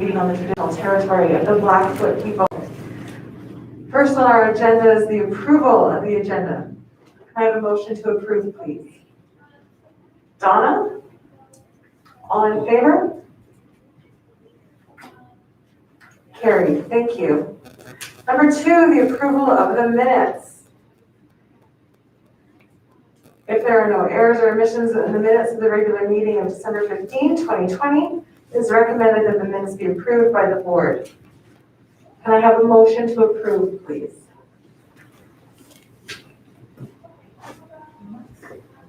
on the traditional territory of the Blackfoot people. First on our agenda is the approval of the agenda. Can I have a motion to approve, please? Donna? All in favor? Carried. Thank you. Number 2, the approval of the minutes. If there are no errors or omissions in the minutes of the regular meeting of December 15, 2020, it is recommended that the minutes be approved by the board. Can I have a motion to approve, please?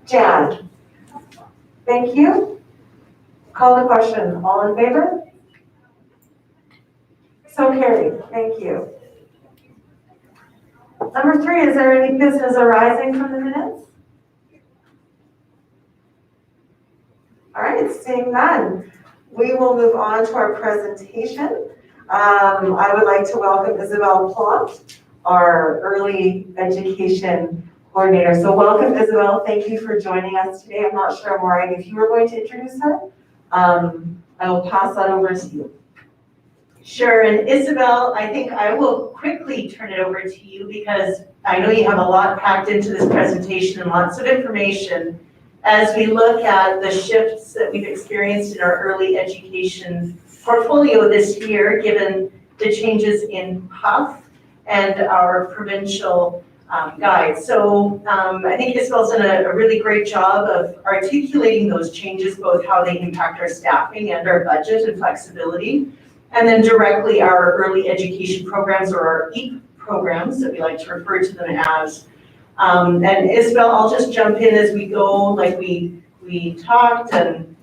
Jan? Thank you. Call the question. All in favor? So carried. Thank you. Number 3, is there any business arising from the minutes? All right, seeing none, we will move on to our presentation. I would like to welcome Isabel Plante, our early education coordinator. So welcome, Isabel. Thank you for joining us today. I'm not sure, Maureen, if you were going to introduce her. I will pass that over to you. Sure, and Isabel, I think I will quickly turn it over to you because I know you have a lot packed into this presentation and lots of information as we look at the shifts that we've experienced in our early education portfolio this year, given the changes in PUF and our provincial guide. So I think Isabel's done a really great job of articulating those changes, both how they impact our staffing and our budget and flexibility, and then directly our early education programs, or our EAP programs that we like to refer to them as. And Isabel, I'll just jump in as we go, like we talked, and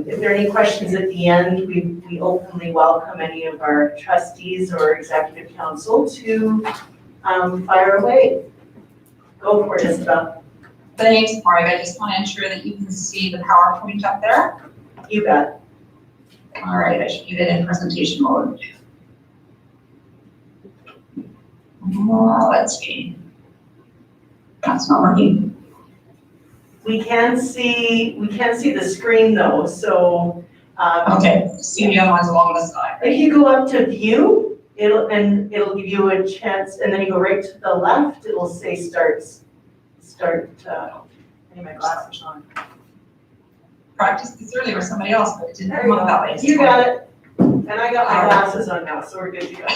if there are any questions at the end, we openly welcome any of our trustees or executive council to fire away. Go for it, Isabel. Thanks, Mark. I just want to ensure that you can see the PowerPoint up there. You bet. All right, I should get it in presentation mode. Let's see. That's not working. We can see the screen though, so okay, see the other ones along the side. If you go up to view, it'll give you a chance, and then you go right to the left, it'll say start I need my glasses on. Practiced this earlier with somebody else, but it didn't come up that way. You got it. And I got my glasses on now, so we're good to go.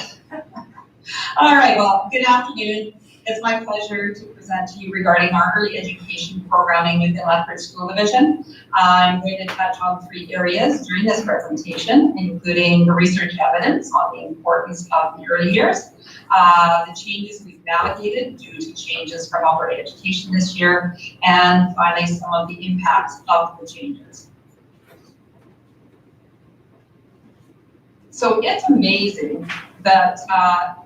All right, well, good afternoon. It's my pleasure to present to you regarding our early education programming within Lethbridge School Division. I'm going to touch on 3 areas during this presentation, including the research evidence on the importance of the early years, the changes we've navigated due to changes from Alberta Education this year, and finally some of the impacts of the changes. So it's amazing that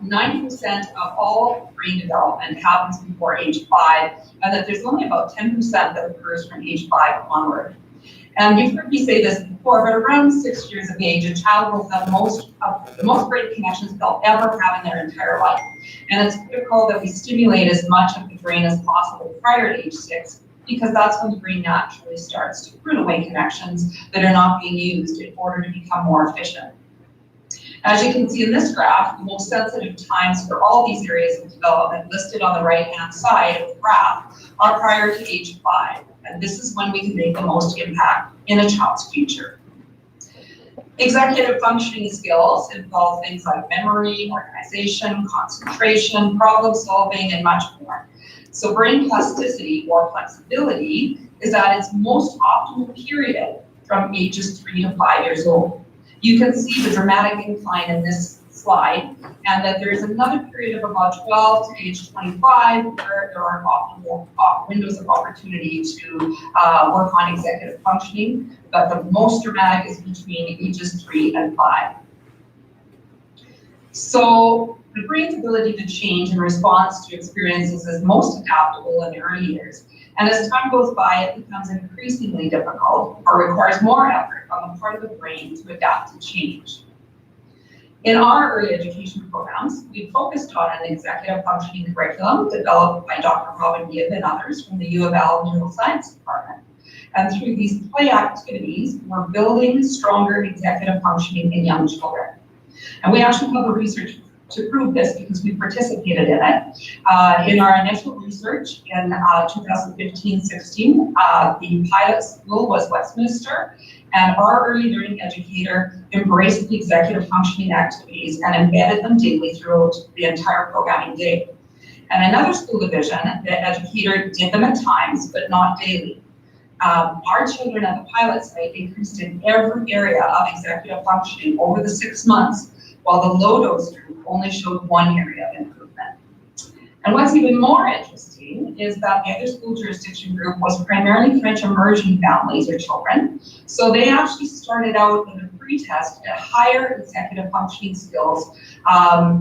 90% of all brain development happens before age 5, and that there's only about 10% that occurs from age 5 onward. And you've heard me say this before, but around 6 years of age, a child will have the most brain connections they'll ever have in their entire life. And it's critical that we stimulate as much of the brain as possible prior to age 6, because that's when the brain naturally starts to prune away connections that are not being used in order to become more efficient. As you can see in this graph, the most sensitive times for all these areas of development listed on the right-hand side of the graph are prior to age 5, and this is when we can make the most impact in a child's future. Executive functioning skills involve things like memory, organization, concentration, problem solving, and much more. So brain plasticity, or flexibility, is at its most optimal period from ages 3 to 5 years old. You can see the dramatic incline in this slide, and that there's another period of about 12 to age 25 where there are optimal windows of opportunity to work on executive functioning, but the most dramatic is between ages 3 and 5. So the brain's ability to change in response to experiences is most adaptable in the early years. And as time goes by, it becomes increasingly difficult or requires more effort on the part of the brain to adapt to change. In our early education programs, we focused on an executive functioning curriculum developed by Dr. Robin Gibb and others from the U of L Neuroscience Department. And through these play activities, we're building stronger executive functioning in young children. And we actually have the research to prove this because we participated in it. In our initial research in 2015-16, the pilot school was Westminster, and our early learning educator embraced the executive functioning activities and embedded them daily throughout the entire programming day. And another school division, the educator did them at times, but not daily. Our children at the pilot site increased in every area of executive functioning over the 6 months, while the low dose group only showed one area of improvement. And what's even more interesting is that the other school jurisdiction group was primarily French immersion families or children. So they actually started out in the pre-test at higher executive functioning skills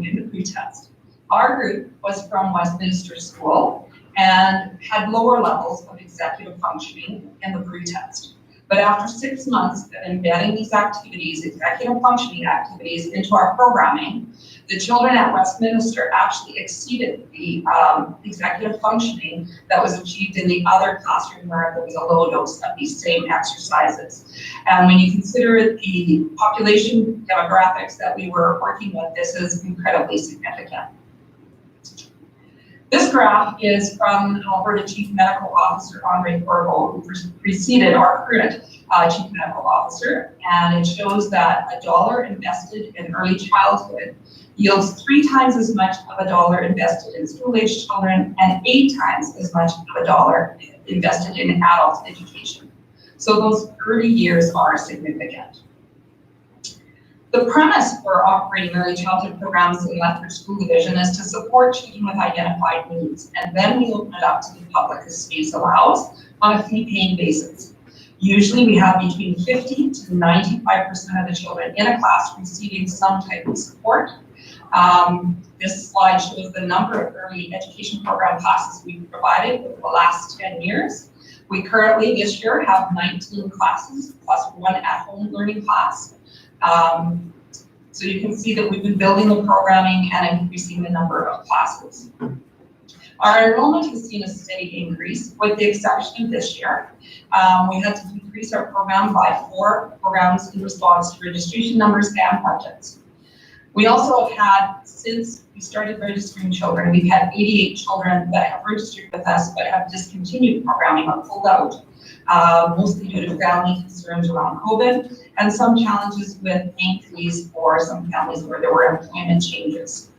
in the pre-test. Our group was from Westminster School and had lower levels of executive functioning in the pre-test. But after 6 months of embedding these activities, executive functioning activities, into our programming, the children at Westminster actually exceeded the executive functioning that was achieved in the other classroom where there was a low dose of these same exercises. And when you consider the population demographics that we were working with, this is incredibly significant. This graph is from Alberta Chief Medical Officer Andre Corvo, who preceded our current Chief Medical Officer, and it shows that $1 invested in early childhood yields 3 times as much of $1 invested in school-aged children and 8 times as much of $1 invested in adult education. So those early years are significant. The premise for operating early childhood programs in Lethbridge School Division is to support children with identified needs, and then we open it up to the public as space allows on a fee-paying basis. Usually we have between 50 to 95% of the children in a class receiving some type of support. This slide shows the number of early education program classes we've provided over the last 10 years. We currently, this year, have 19 classes plus 1 at-home learning class. So you can see that we've been building the programming and increasing the number of classes. Our enrollment has seen a steady increase, with the exception of this year. We had to decrease our program by 4 programs in response to registration numbers and budgets. We also have had, since we started registering children, we've had 88 children that have registered with us but have discontinued programming or pulled out, mostly due to family concerns around COVID and some challenges with paying fees for some families where there were employment changes.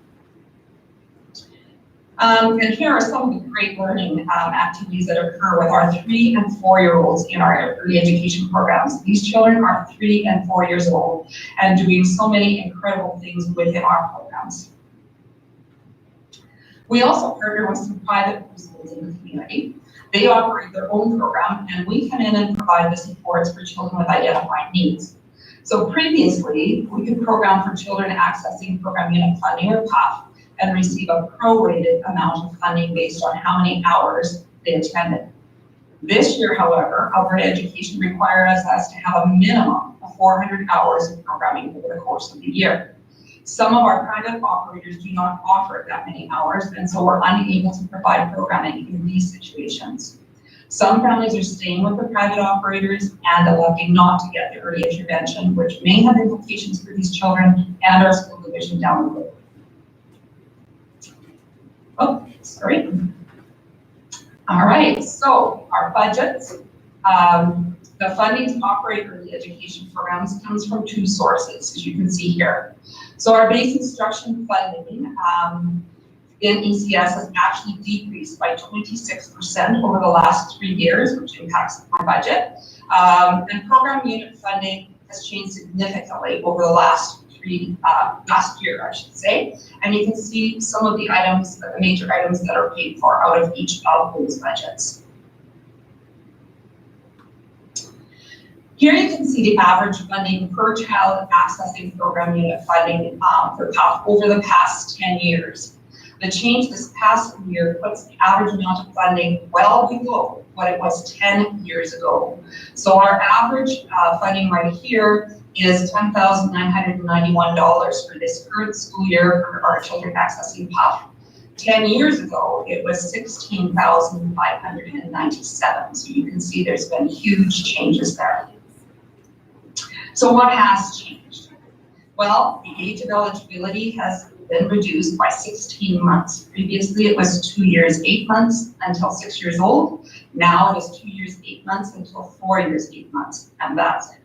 And here are some of the great learning activities that occur with our 3- and 4-year-olds in our early education programs. These children are 3 and 4 years old and doing so many incredible things within our programs. We also partner with some private schools in the community. They operate their own program, and we come in and provide the supports for children with identified needs. So previously, we could program for children accessing program unit funding or PUF and receive a prorated amount of funding based on how many hours they attended. This year, however, Alberta Education requires us to have a minimum of 400 hours of programming over the course of the year. Some of our private operators do not offer that many hours, and so we're unable to provide programming in these situations. Some families are staying with the private operators and electing not to get the early intervention, which may have implications for these children and our school division down the road. Oh, sorry. All right, so our budgets. The funding to operate early education programs comes from 2 sources, as you can see here. So our base instruction funding in ECS has actually decreased by 26% over the last 3 years, which impacts our budget. And program unit funding has changed significantly over the last year, I should say. And you can see some of the items, the major items that are paid for out of each of those budgets. Here you can see the average funding per child accessing program unit funding for PUF over the past 10 years. The change this past year puts the average amount of funding well below what it was 10 years ago. So our average funding right here is $10,991 for this current school year for our children accessing PUF. 10 years ago, it was 16,597. So you can see there's been huge changes there. So what has changed? Well, the age of eligibility has been reduced by 16 months. Previously, it was 2 years, 8 months until 6 years old. Now it is 2 years, 8 months until 4 years, 8 months, and that's it.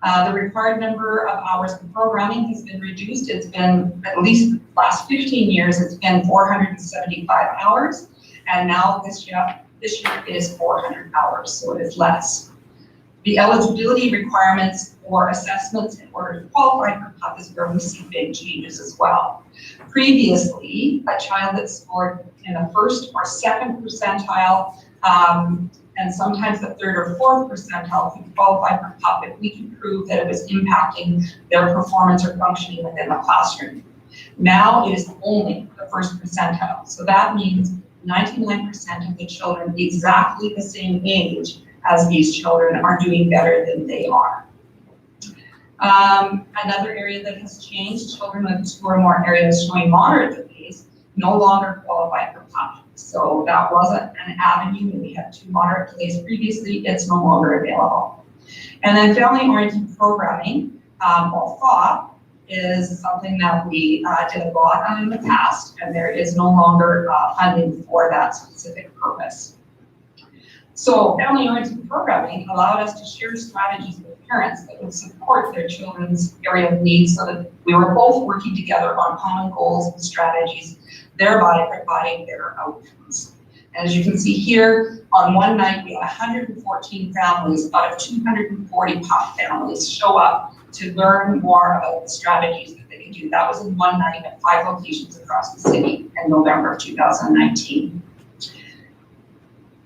The required number of hours of programming has been reduced. It's been, at least the last 15 years, it's been 475 hours. And now this year it is 400 hours, so it is less. The eligibility requirements for assessments in order to qualify for PUP is where we see big changes as well. Previously, a child that scored in the first or second percentile, and sometimes the third or fourth percentile could qualify for PUP if we could prove that it was impacting their performance or functioning within the classroom. Now it is only the first percentile. So that means 99% of the children exactly the same age as these children are doing better than they are. Another area that has changed, children with 2 or more areas showing moderate delays no longer qualify for PUP. So that wasn't an avenue, and we had 2 moderate delays previously, it's no longer available. And then family-oriented programming, or FOP, is something that we did a lot on in the past, and there is no longer funding for that specific purpose. So family-oriented programming allowed us to share strategies with parents that would support their children's area of need so that we were both working together on common goals and strategies, thereby providing better outcomes. And as you can see here, on one night, we had 114 families out of 240 PUP families show up to learn more about the strategies that they can do. That was in one night at 5 locations across the city in November of 2019.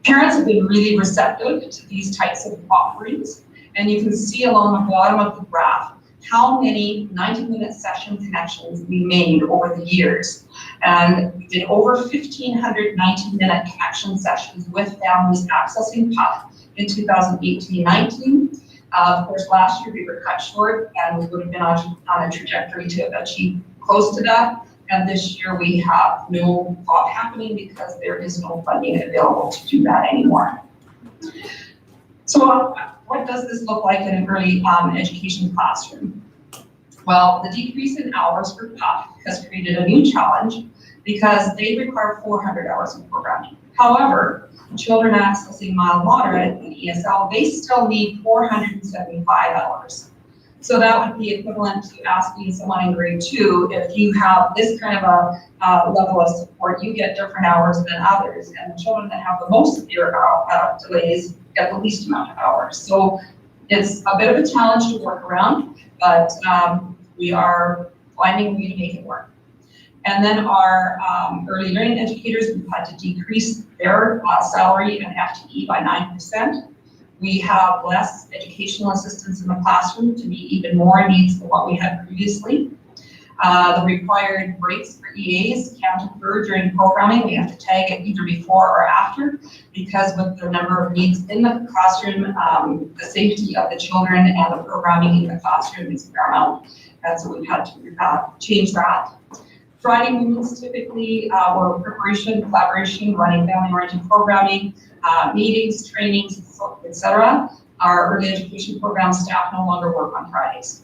Parents have been really receptive to these types of offerings, and you can see along the bottom of the graph how many 90-minute session connections we made over the years. And we did over 1,500 90-minute connection sessions with families accessing PUP in 2018-19. Of course, last year we were cut short, and we would have been on a trajectory to achieve close to that. And this year we have no PUP happening because there is no funding available to do that anymore. So what does this look like in an early education classroom? Well, the decrease in hours for PUP has created a new challenge because they require 400 hours of programming. However, children accessing mild moderate and ESL, they still need 475 hours. So that would be equivalent to asking someone in grade 2, if you have this kind of a level of support, you get different hours than others. And the children that have the most severe delays get the least amount of hours. So it's a bit of a challenge to work around, but we are finding a way to make it work. And then our early learning educators, we've had to decrease their salary and FTE by 9%. We have less educational assistants in the classroom to meet even more needs than what we had previously. The required breaks for EAs can't occur during programming. We have to tag it either before or after, because with the number of needs in the classroom, the safety of the children and the programming in the classroom is paramount. And so we've had to change that. Friday meetings typically were preparation, collaboration, running family-oriented programming, meetings, trainings, etc. Our early education program staff no longer work on Fridays.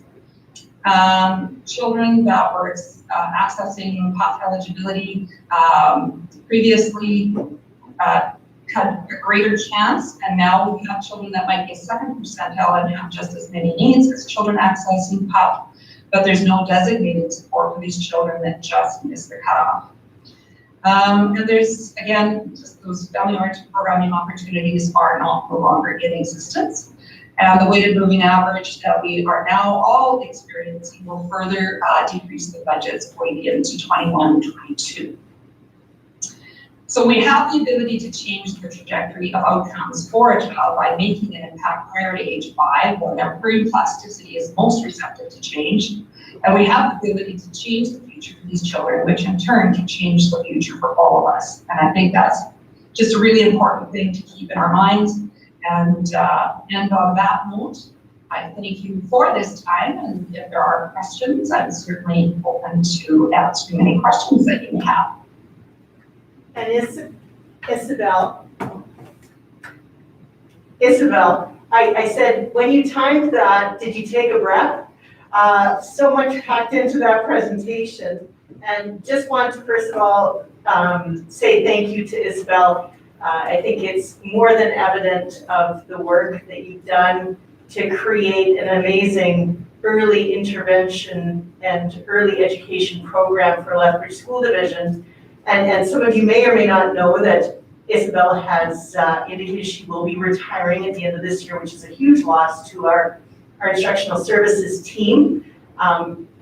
Children that were accessing PUP eligibility previously had a greater chance, and now we have children that might be a second percentile and have just as many needs as children accessing PUP, but there's no designated support for these children that just miss the cutoff. And there's, again, just those family-oriented programming opportunities are no longer in existence. And the weighted moving average that we are now all experiencing will further decrease the budgets going into 21-22. So we have the ability to change the trajectory of outcomes for a child by making an impact prior to age 5, when their brain plasticity is most receptive to change. And we have the ability to change the future for these children, which in turn can change the future for all of us. And I think that's just a really important thing to keep in our minds. And on that note, I thank you for this time. And if there are questions, I'm certainly open to answering any questions that you may have. And Isabel, I said, when you timed that, did you take a breath? So much packed into that presentation. And just want to first of all say thank you to Isabel. I think it's more than evident of the work that you've done to create an amazing early intervention and early education program for Lethbridge School Division. And some of you may or may not know that Isabel has indicated she will be retiring at the end of this year, which is a huge loss to our instructional services team.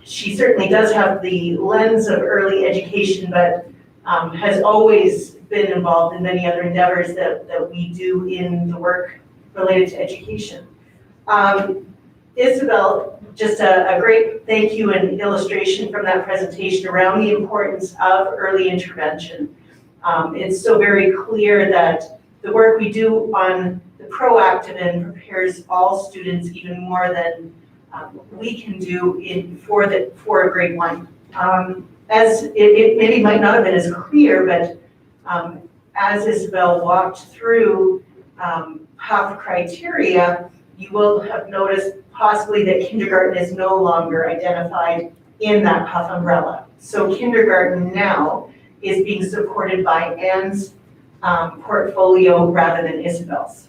She certainly does have the lens of early education, but has always been involved in many other endeavors that we do in the work related to education. Isabel, just a great thank you and illustration from that presentation around the importance of early intervention. It's so very clear that the work we do on the proactive end prepares all students even more than we can do for a grade 1. As it maybe might not have been as clear, but as Isabel walked through PUF criteria, you will have noticed possibly that kindergarten is no longer identified in that PUF umbrella. So kindergarten now is being supported by Anne's portfolio rather than Isabel's.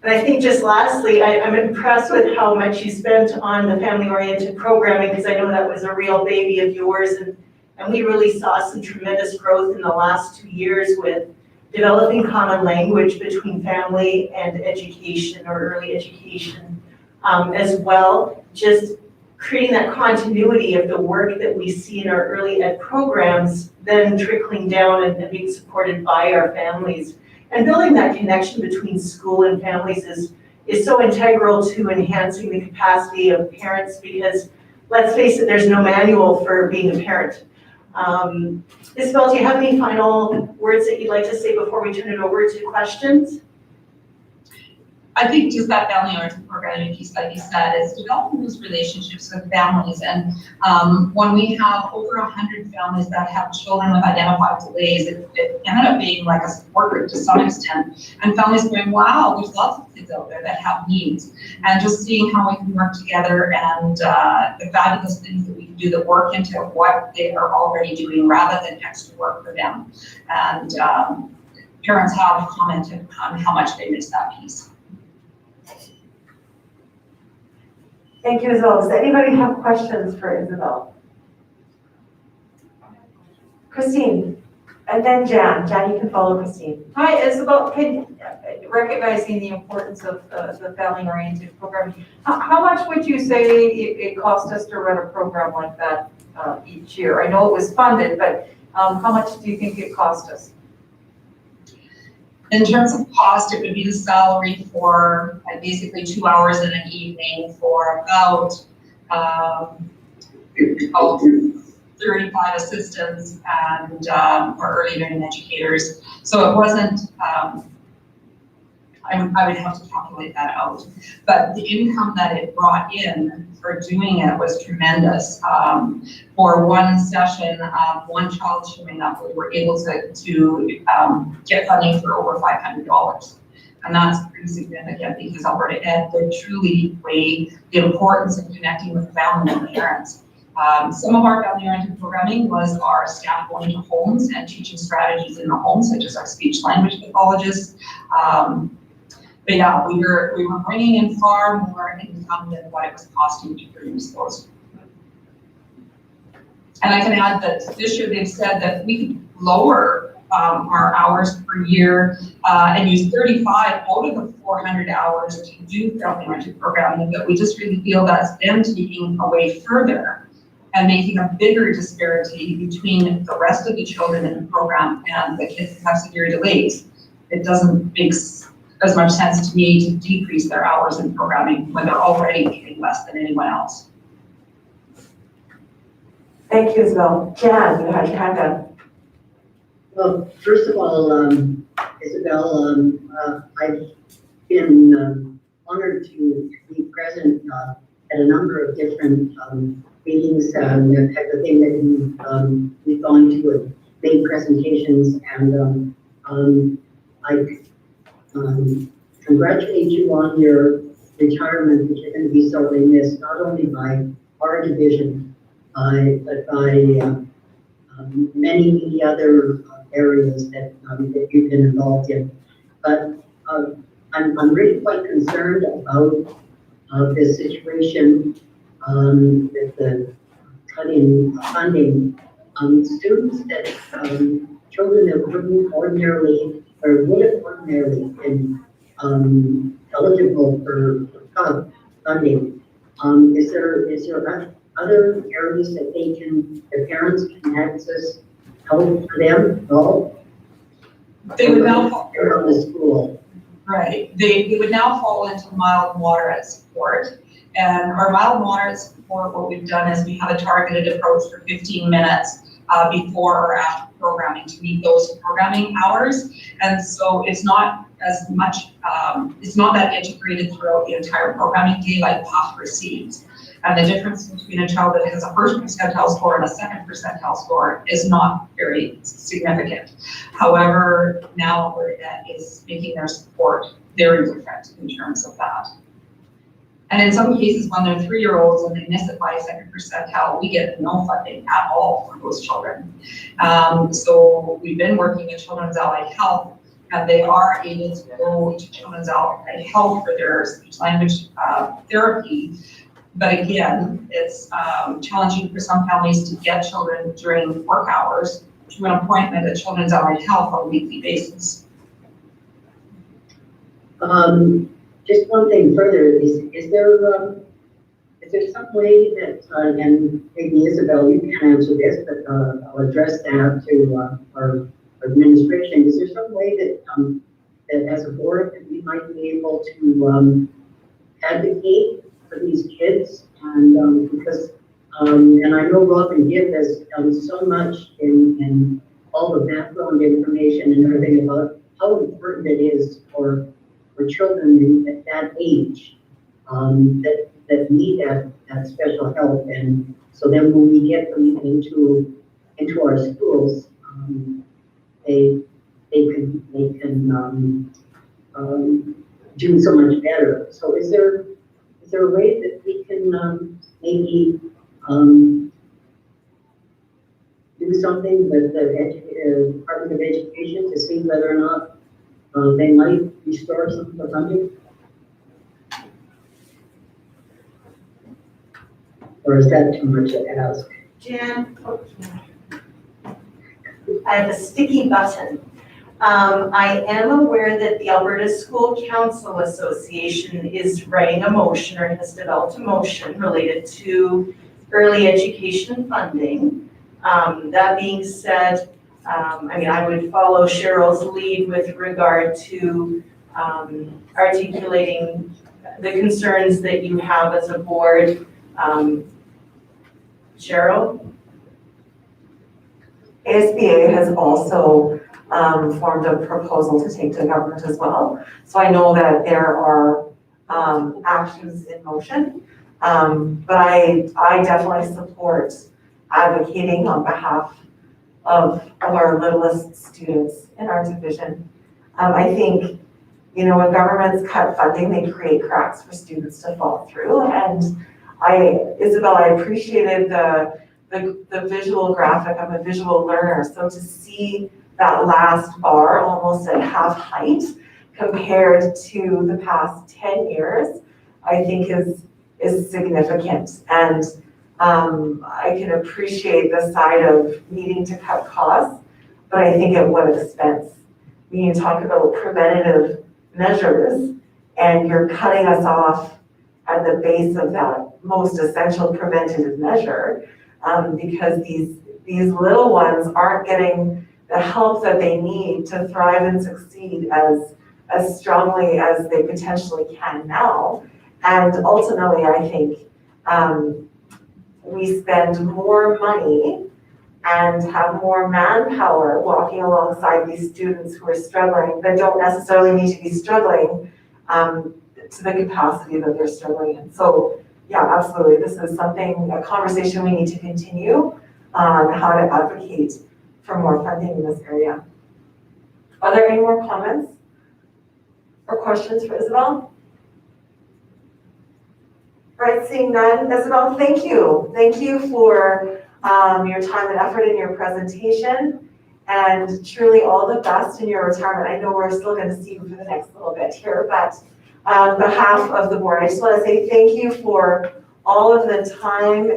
And I think just lastly, I'm impressed with how much you spent on the family-oriented programming, because I know that was a real baby of yours, and we really saw some tremendous growth in the last 2 years with developing common language between family and education or early education, as well, just creating that continuity of the work that we see in our early ed programs, then trickling down and being supported by our families. And building that connection between school and families is so integral to enhancing the capacity of parents, because let's face it, there's no manual for being a parent. Isabel, do you have any final words that you'd like to say before we turn it over to questions? I think just that family-oriented programming piece, like you said, is developing those relationships with families. And when we have over 100 families that have children with identified delays, it ended up being like a support group to some extent. And families going, wow, there's lots of kids out there that have needs. And just seeing how we can work together and the fabulous things that we can do that work into what they are already doing rather than extra work for them. And parents have commented on how much they miss that piece. Thank you, Isabel. Does anybody have questions for Isabel? Christine, and then Jan. Jan, you can follow Christine. Hi, Isabel. Recognizing the importance of the family-oriented programming, how much would you say it cost us to run a program like that each year? I know it was funded, but how much do you think it cost us? In terms of cost, it would be the salary for basically 2 hours in an evening for about 35 assistants and for early learning educators. So it wasn't, I would have to calculate that out. But the income that it brought in for doing it was tremendous. For one session, one child showing up, we were able to get funding for over $500. And that's pretty significant because Alberta Ed, they truly weigh the importance of connecting with family and parents. Some of our family-oriented programming was our staff going to homes and teaching strategies in the home, such as our speech language pathologists. But yeah, we were bringing in far more income than what it was costing to produce those. And I can add that this year they've said that we could lower our hours per year and use 35 out of the 400 hours to do family-oriented programming, but we just really feel that's then taking away further and making a bigger disparity between the rest of the children in the program and the kids that have severe delays. It doesn't make as much sense to me to decrease their hours in programming when they're already getting less than anyone else. Thank you, Isabel. Jan, you had your hand up. Well, first of all, Isabel, I've been honored to be present at a number of different meetings, the type of thing that we've gone to made presentations, and I congratulate you on your retirement, which you're going to be sorely missed, not only by our division, but by many other areas that you've been involved in. But I'm really quite concerned about this situation with the cutting funding. Students that, children that wouldn't ordinarily, or would have ordinarily been eligible for funding. Is there other areas that their parents can access help for them at all? They would now fall, Around the school. right, they would now fall into mild and moderate support. And our mild and moderate support, what we've done is we have a targeted approach for 15 minutes before or after programming to meet those programming hours. And so it's not as much, it's not that integrated throughout the entire programming day like PATH receives. And the difference between a child that has a first percentile score and a second percentile score is not very significant. However, now is making their support very different in terms of that. And in some cases, when they're 3-year-olds and they miss it by a second percentile, we get no funding at all for those children. So we've been working with Children's Allied Health, and they are able to go to Children's Allied Health for their speech language therapy. But again, it's challenging for some families to get children during work hours to an appointment at Children's Allied Health on a weekly basis. Just one thing further, is there some way that, and maybe Isabel, you can answer this, but I'll address that to our administration. Is there some way that, that as a board, that we might be able to advocate for these kids? And because, and I know Robin Gibb has done so much in all the background information and everything about how important it is for children at that age that need that special help. And so then when we get them into our schools, they can do so much better. So is there a way that we can maybe do something with the Department of Education to see whether or not they might restore some of the funding? Or is that too much to ask? Jan, I have a sticky button. I am aware that the Alberta School Council Association is writing a motion or has developed a motion related to early education funding. That being said, I would follow Cheryl's lead with regard to articulating the concerns that you have as a board. Cheryl? ASBA has also formed a proposal to take to government as well. So I know that there are actions in motion, but I definitely support advocating on behalf of our littlest students in our division. I think, when governments cut funding, they create cracks for students to fall through. And Isabel, I appreciated the visual graphic. I'm a visual learner. So to see that last bar almost at half height compared to the past 10 years, I think is significant. And I can appreciate the side of needing to cut costs, but I think at what expense? When you talk about preventative measures and you're cutting us off at the base of that most essential preventative measure, because these little ones aren't getting the help that they need to thrive and succeed as strongly as they potentially can now. And ultimately, I think we spend more money and have more manpower walking alongside these students who are struggling that don't necessarily need to be struggling to the capacity that they're struggling in. So yeah, absolutely. This is a conversation we need to continue on how to advocate for more funding in this area. Are there any more comments or questions for Isabel? All right, seeing none, Isabel, thank you. Thank you for your time and effort in your presentation, and truly all the best in your retirement. I know we're still going to see you for the next little bit here, but on behalf of the board, I just want to say thank you for all of the time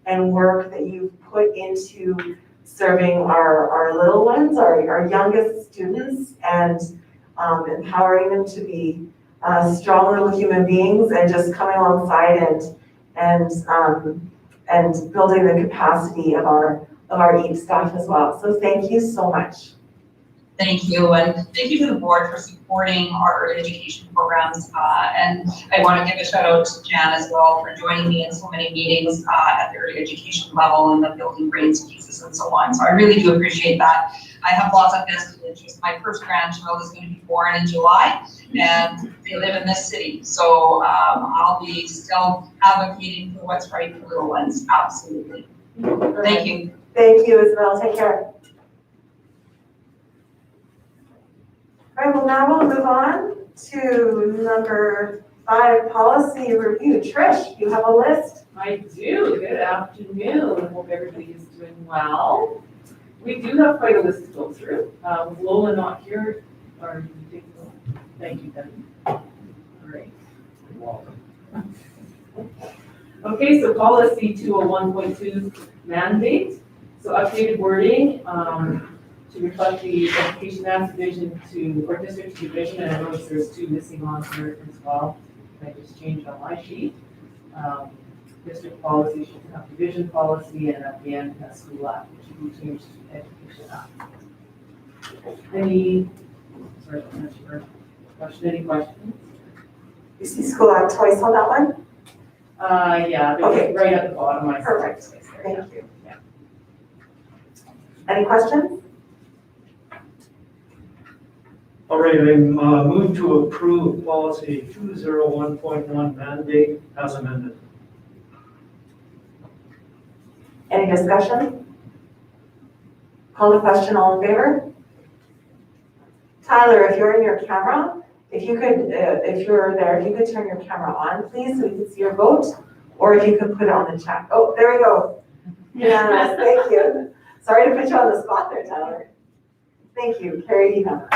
and work that you've put into serving our little ones, our youngest students, and empowering them to be strong little human beings, and just coming alongside and building the capacity of our EAP staff as well. So thank you so much. Thank you, and thank you to the board for supporting our early education programs. And I want to give a shout out to Jan as well for joining me in so many meetings at the early education level and the building brains pieces and so on. So I really do appreciate that. I have lots of vested interest. My first grandchild is going to be born in July, and they live in this city. So I'll be still advocating for what's right for little ones. Absolutely. Thank you. Thank you, Isabel. Take care. All right, well, now we'll move on to number 5, policy review. Trish, you have a list? I do. Good afternoon. Hope everybody is doing well. We do have quite a list to go through. With Lola not here, or you think, thank you, Debbie. All right. You're welcome. Okay, so policy 201.2 mandate. So updated wording to reflect the Education Act division to, or district to division, and I noticed there's 2 missing on here as well. I just changed on my sheet. District policy should have division policy, and at the end has school act, which should be changed to education act. Any questions? You see school act twice on that one? Yeah, they're Okay. right at the bottom. I saw it. Perfect. Thank you. Yeah. Any questions? All right, I move to approve policy 201.1 mandate as amended. Any discussion? Call the question, all in favor? Tyler, if you're in your camera, if you could, if you're there, if you could turn your camera on, please, so we can see your vote, or if you could put it on the chat. Oh, there we go. Unanimous, thank you. Sorry to put you on the spot there, Tyler. Thank you, carried unanimous.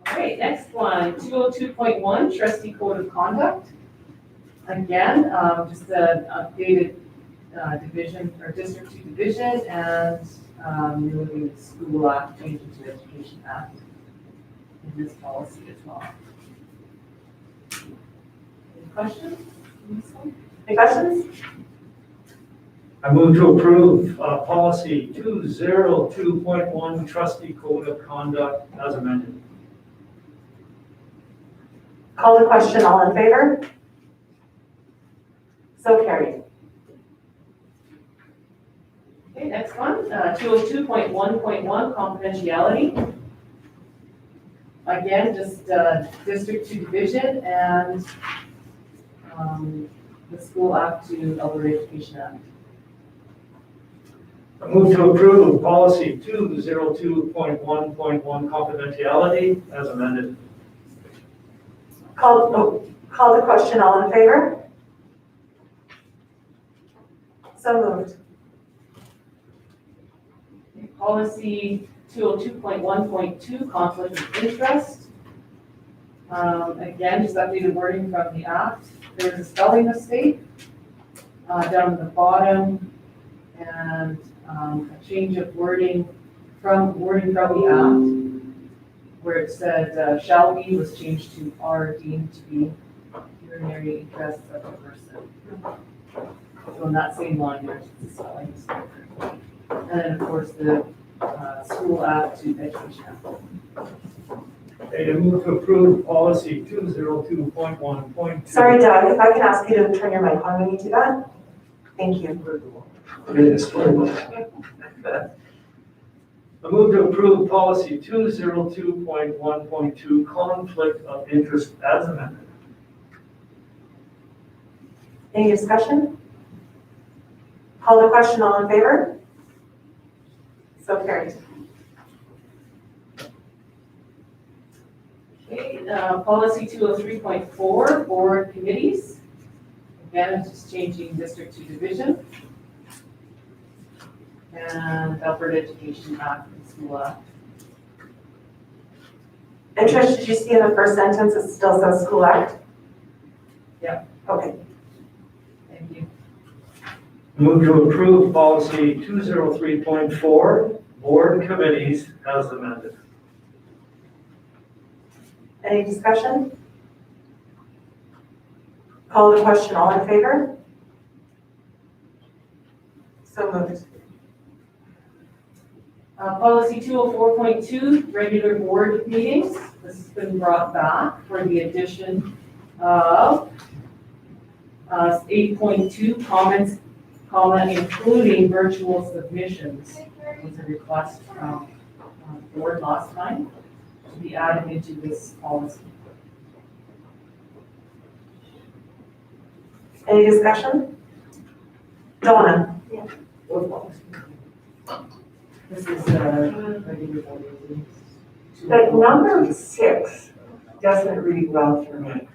All right, next one, 202.1 trustee code of conduct. Again, just an updated division or district to division, and moving the school act changing to the education act in this policy as well. Any questions on this one? Any questions? I move to approve policy 202.1 trustee code of conduct as amended. Call the question, all in favor? So carried. Okay, next one, 202.1.1 confidentiality. Again, just district to division and the school act to Alberta Education Act. I move to approve policy 202.1.1 confidentiality as amended. Call the question, all in favor? So moved. Okay, policy 202.1.2 conflict of interest. Again, just updated wording from the act. There's a spelling mistake down at the bottom, and a change of wording from the act, where it said shall be was changed to are deemed to be urinary interests of a person. So in that same line, there's the spelling mistake. And then, of course, the school act to education act. Okay, I move to approve policy 202.1.2. Sorry, Doug, if I can ask you to turn your mic on when you do that? Thank you. I move to approve policy 202.1.2 conflict of interest as amended. Any discussion? Call the question, all in favor? So carried. Okay, policy 203.4, board committees. Again, it's just changing district to division. And Alberta Education Act and School Act. And Trish, did you see in the first sentence, it still says school act? Yeah. Okay. Thank you. Move to approve policy 203.4, board committees as amended. Any discussion? Call the question, all in favor? So moved. Policy 204.2, regular board meetings. This has been brought back for the addition of 8.2, comment including virtual submissions. It was a request from the board last time to be added into this policy. Any discussion? Donna? This is regular board meetings. But number 6 doesn't read well for me.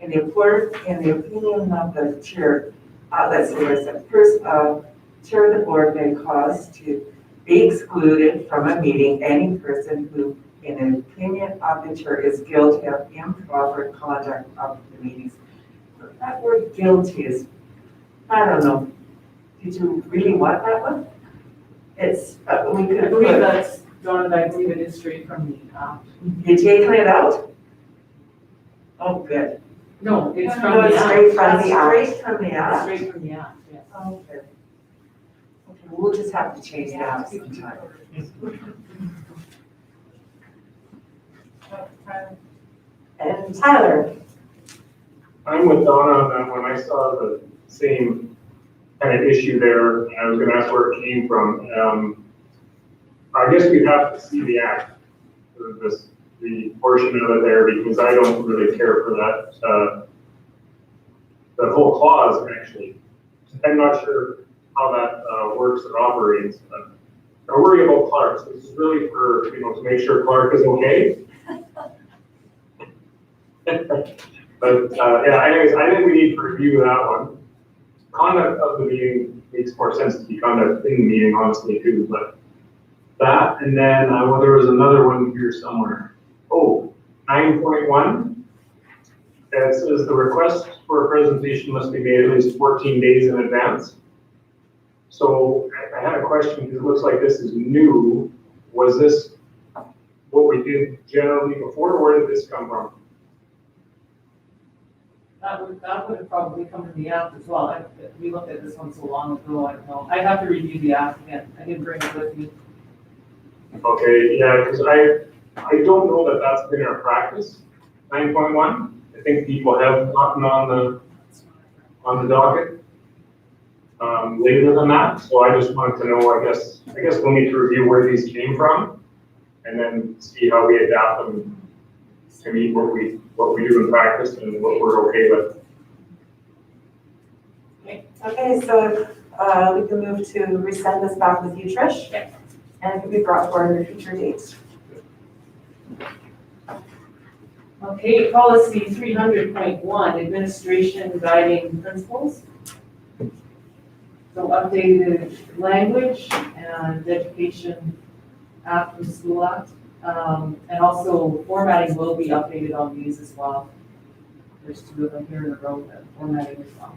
In the opinion of the chair, let's see what it says. First, chair of the board may cause to be excluded from a meeting any person who, in an opinion of the chair, is guilty of improper conduct of the meetings. That word guilty is, I don't know. Did you really want that one? It's, we could I have believe put, that's, Donna, I believe it is straight from the act. you taking it out? Oh, good. No, it's from No, the it's act. straight from the act. Straight from the It's act. straight from the act, yes. Okay. Okay, we'll just have to change that sometime. And Tyler? I'm with Donna on that one. I saw the same kind of issue there, and I was gonna ask where it came from. I guess we'd have to see the act, the portion of it there, because I don't really care for that, the whole clause, actually. I'm not sure how that works or operates, but I worry about Clark. So this is really for, to make sure Clark is okay. But, yeah, anyways, I think we need to review that one. Conduct of the meeting makes more sense to be conduct in the meeting, honestly, too, but that, and then, well, there was another one here somewhere. Oh, 9.1. It says the request for a presentation must be made at least 14 days in advance. So I had a question, because it looks like this is new. Was this what we did generally before, or where did this come from? That would have probably come from the act as well. We looked at this one so long ago, I don't know. I'd have to review the act again. I didn't bring it with me. Okay, yeah, because I don't know that that's been our practice, 9.1. I think people have gotten on the docket later than that. So I just wanted to know, I guess we'll need to review where these came from and then see how we adapt them to meet what we do in practice and what we're okay with. Okay, so we can move to resend this back with you, Trish. Yes. And it can be brought forward at a future date. Okay, policy 300.1, administration guiding principles. So updated language and education act and school act. And also formatting will be updated on these as well. There's 2 of them here in a row that formatting as well.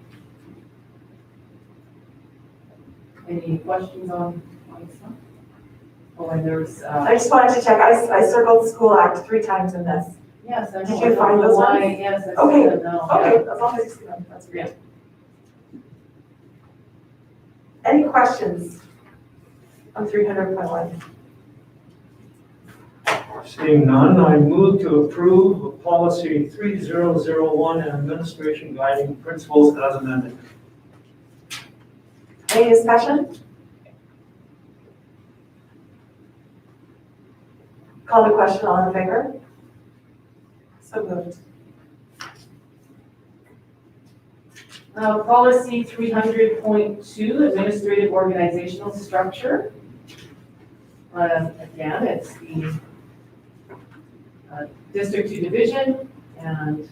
Any questions on stuff? Oh, and there's, I just wanted to check, I circled school act 3 times in this. yes, I know. Did you I don't find know those why. ones? Yes, I Okay, see them now. Okay, as long as you see them, that's great. Any questions on 300.1? Seeing none, I move to approve policy 3001 and administration guiding principles as amended. Any discussion? Call the question, all in favor? So moved. Policy 300.2, administrative organizational structure. Again, it's the district to division and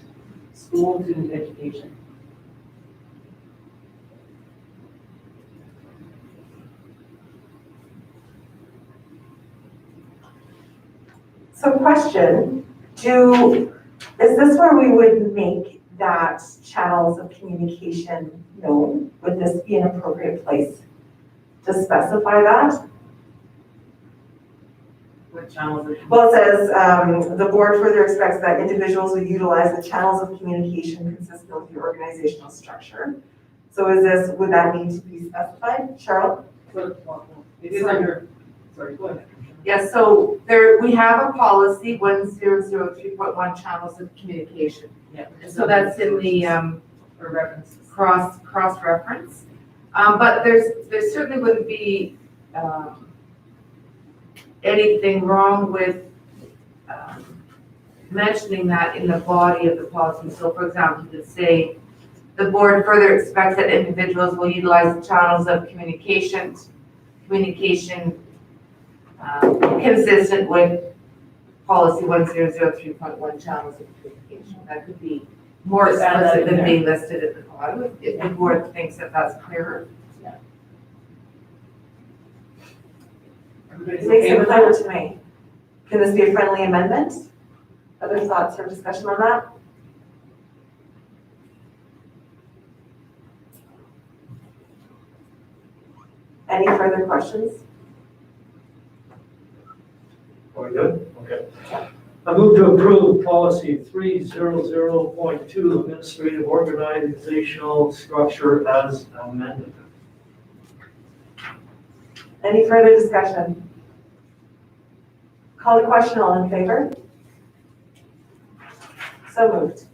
school to education. So question, is this where we would make that channels of communication known? Would this be an appropriate place to specify that? What channels are? Well, it says, the board further expects that individuals will utilize the channels of communication consistent with your organizational structure. So would that need to be specified? Cheryl? It is under, sorry, go ahead. Yes, so we have a policy, 1003.1 channels of communication. Yeah. So that's in the For references. cross-reference. But there certainly wouldn't be anything wrong with mentioning that in the body of the policy. So for example, you could say, the board further expects that individuals will utilize the channels of communication consistent with policy 1003.1 channels of communication. That could be more Just add that explicit in than there. being listed at the bottom, if the board thinks that that's clearer. Everybody's It makes okay it with clear that? to me. Can this be a friendly amendment? Other thoughts or discussion on that? Any further questions? Are we good? Okay. I move to approve policy 300.2, administrative organizational structure as amended. Any further discussion? Call the question, all in favor? So moved.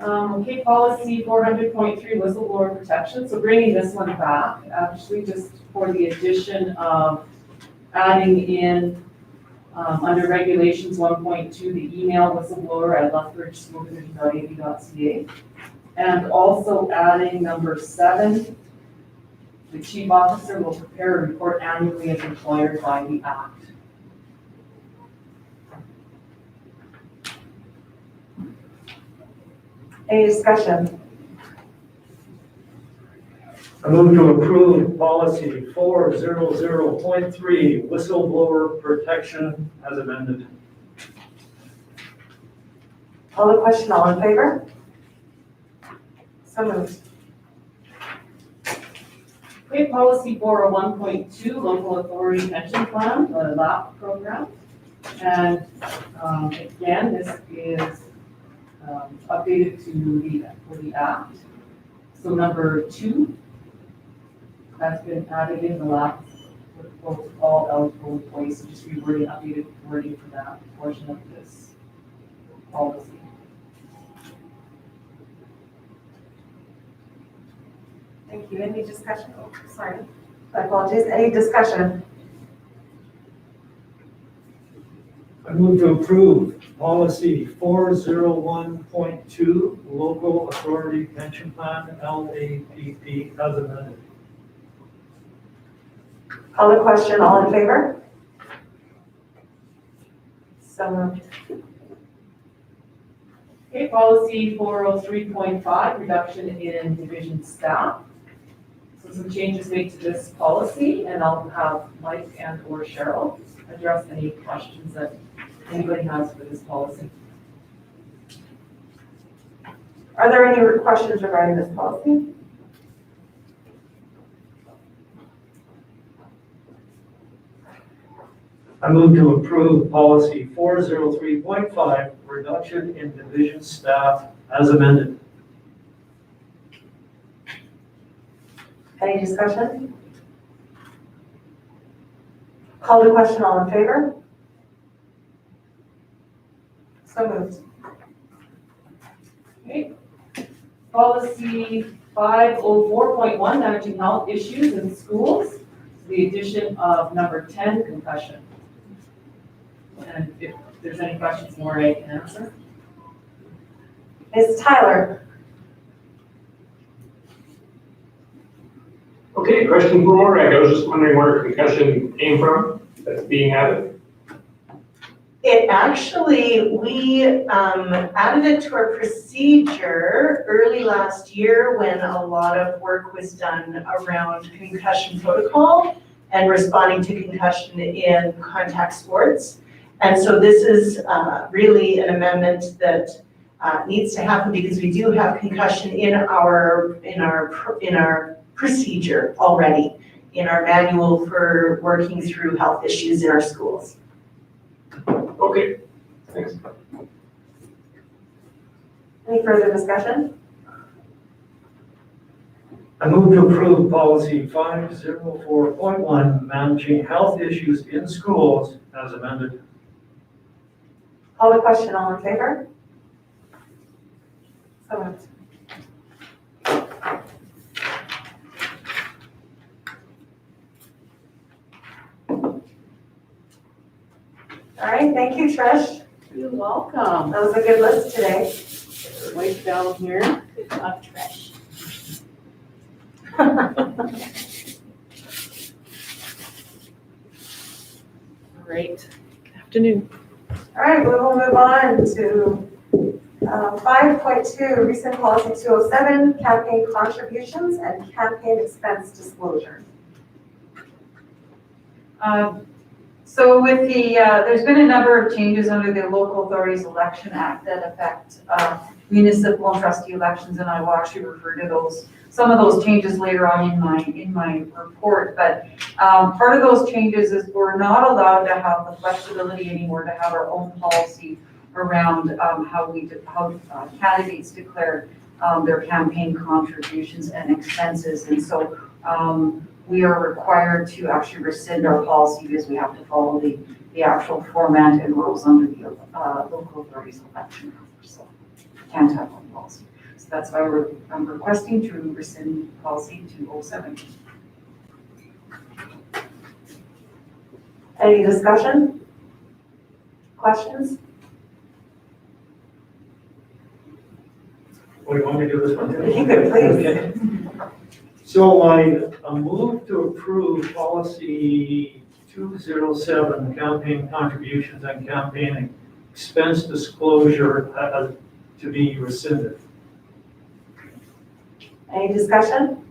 Okay, policy 400.3, whistleblower protection. So bringing this one back, actually just for the addition of adding in under regulations 1.2, the email whistleblower@lethbridgeschooldivision.ab.ca. And also adding number 7, the chief officer will prepare a report annually as required by the act. Any discussion? I move to approve policy 400.3, whistleblower protection as amended. Call the question, all in favor? So moved. Okay, policy 401.2, local authority pension plan, the Labp program. And again, this is updated for the act. So number 2 has been added in the Labp for all eligible employees. So just rewording, updated wording for that portion of this policy. Thank you. Any discussion? Oh, sorry. My apologies. Any discussion? I move to approve policy 401.2, local authority pension plan, LAPP as amended. Call the question, all in favor? So moved. Okay, policy 403.5, reduction in division staff. So some changes made to this policy, and I'll have Mike and or Cheryl address any questions that anybody has for this policy. Are there any questions regarding this policy? I move to approve policy 403.5, reduction in division staff as amended. Any discussion? Call the question, all in favor? So moved. Okay. Policy 504.1, managing health issues in schools, the addition of number 10, concussion. And if there's any questions more, I can answer. Ms. Tyler? Okay, question for Morag. I was just wondering where concussion came from that's being added. It actually, we added it to our procedure early last year when a lot of work was done around concussion protocol and responding to concussion in contact sports. And so this is really an amendment that needs to happen because we do have concussion in our procedure already, in our manual for working through health issues in our schools. Okay, thanks. Any further discussion? I move to approve policy 504.1, managing health issues in schools as amended. Call the question, all in favor? So moved. All right, thank you, Trish. You're welcome. That was a good list today. Right down here. Of trash. Great. Afternoon. All right, we will move on to 5.2, recent policy 207, campaign contributions and campaign expense disclosure. So with the, there's been a number of changes under the Local Authorities Election Act that affect municipal and trustee elections, and I will actually refer to those, some of those changes later on in my report. But part of those changes is we're not allowed to have the flexibility anymore to have our own policy around how candidates declare their campaign contributions and expenses. And so we are required to actually rescind our policy because we have to follow the actual format and rules under the Local Authorities Election Act. So can't have one policy. So that's why I'm requesting to rescind policy 207. Any discussion? Questions? What do you want me to do this one? If you could, please. Okay. So I move to approve policy 207, campaign contributions and campaign expense disclosure to be rescinded. Any discussion?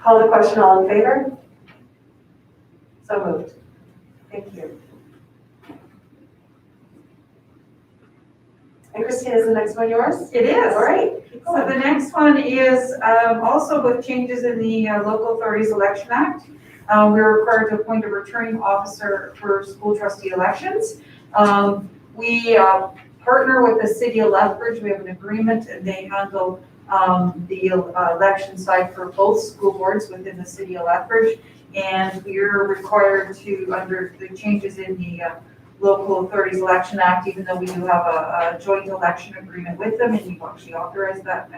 Call the question, all in favor? So moved. Thank you. And Christine, is the next one yours? It is. All right. So the next one is also with changes in the Local Authorities Election Act. We're required to appoint a returning officer for school trustee elections. We partner with the city of Lethbridge. We have an agreement and they handle the election side for both school boards within the city of Lethbridge. And we're required to, under the changes in the Local Authorities Election Act, even though we do have a joint election agreement with them, and you've actually authorized that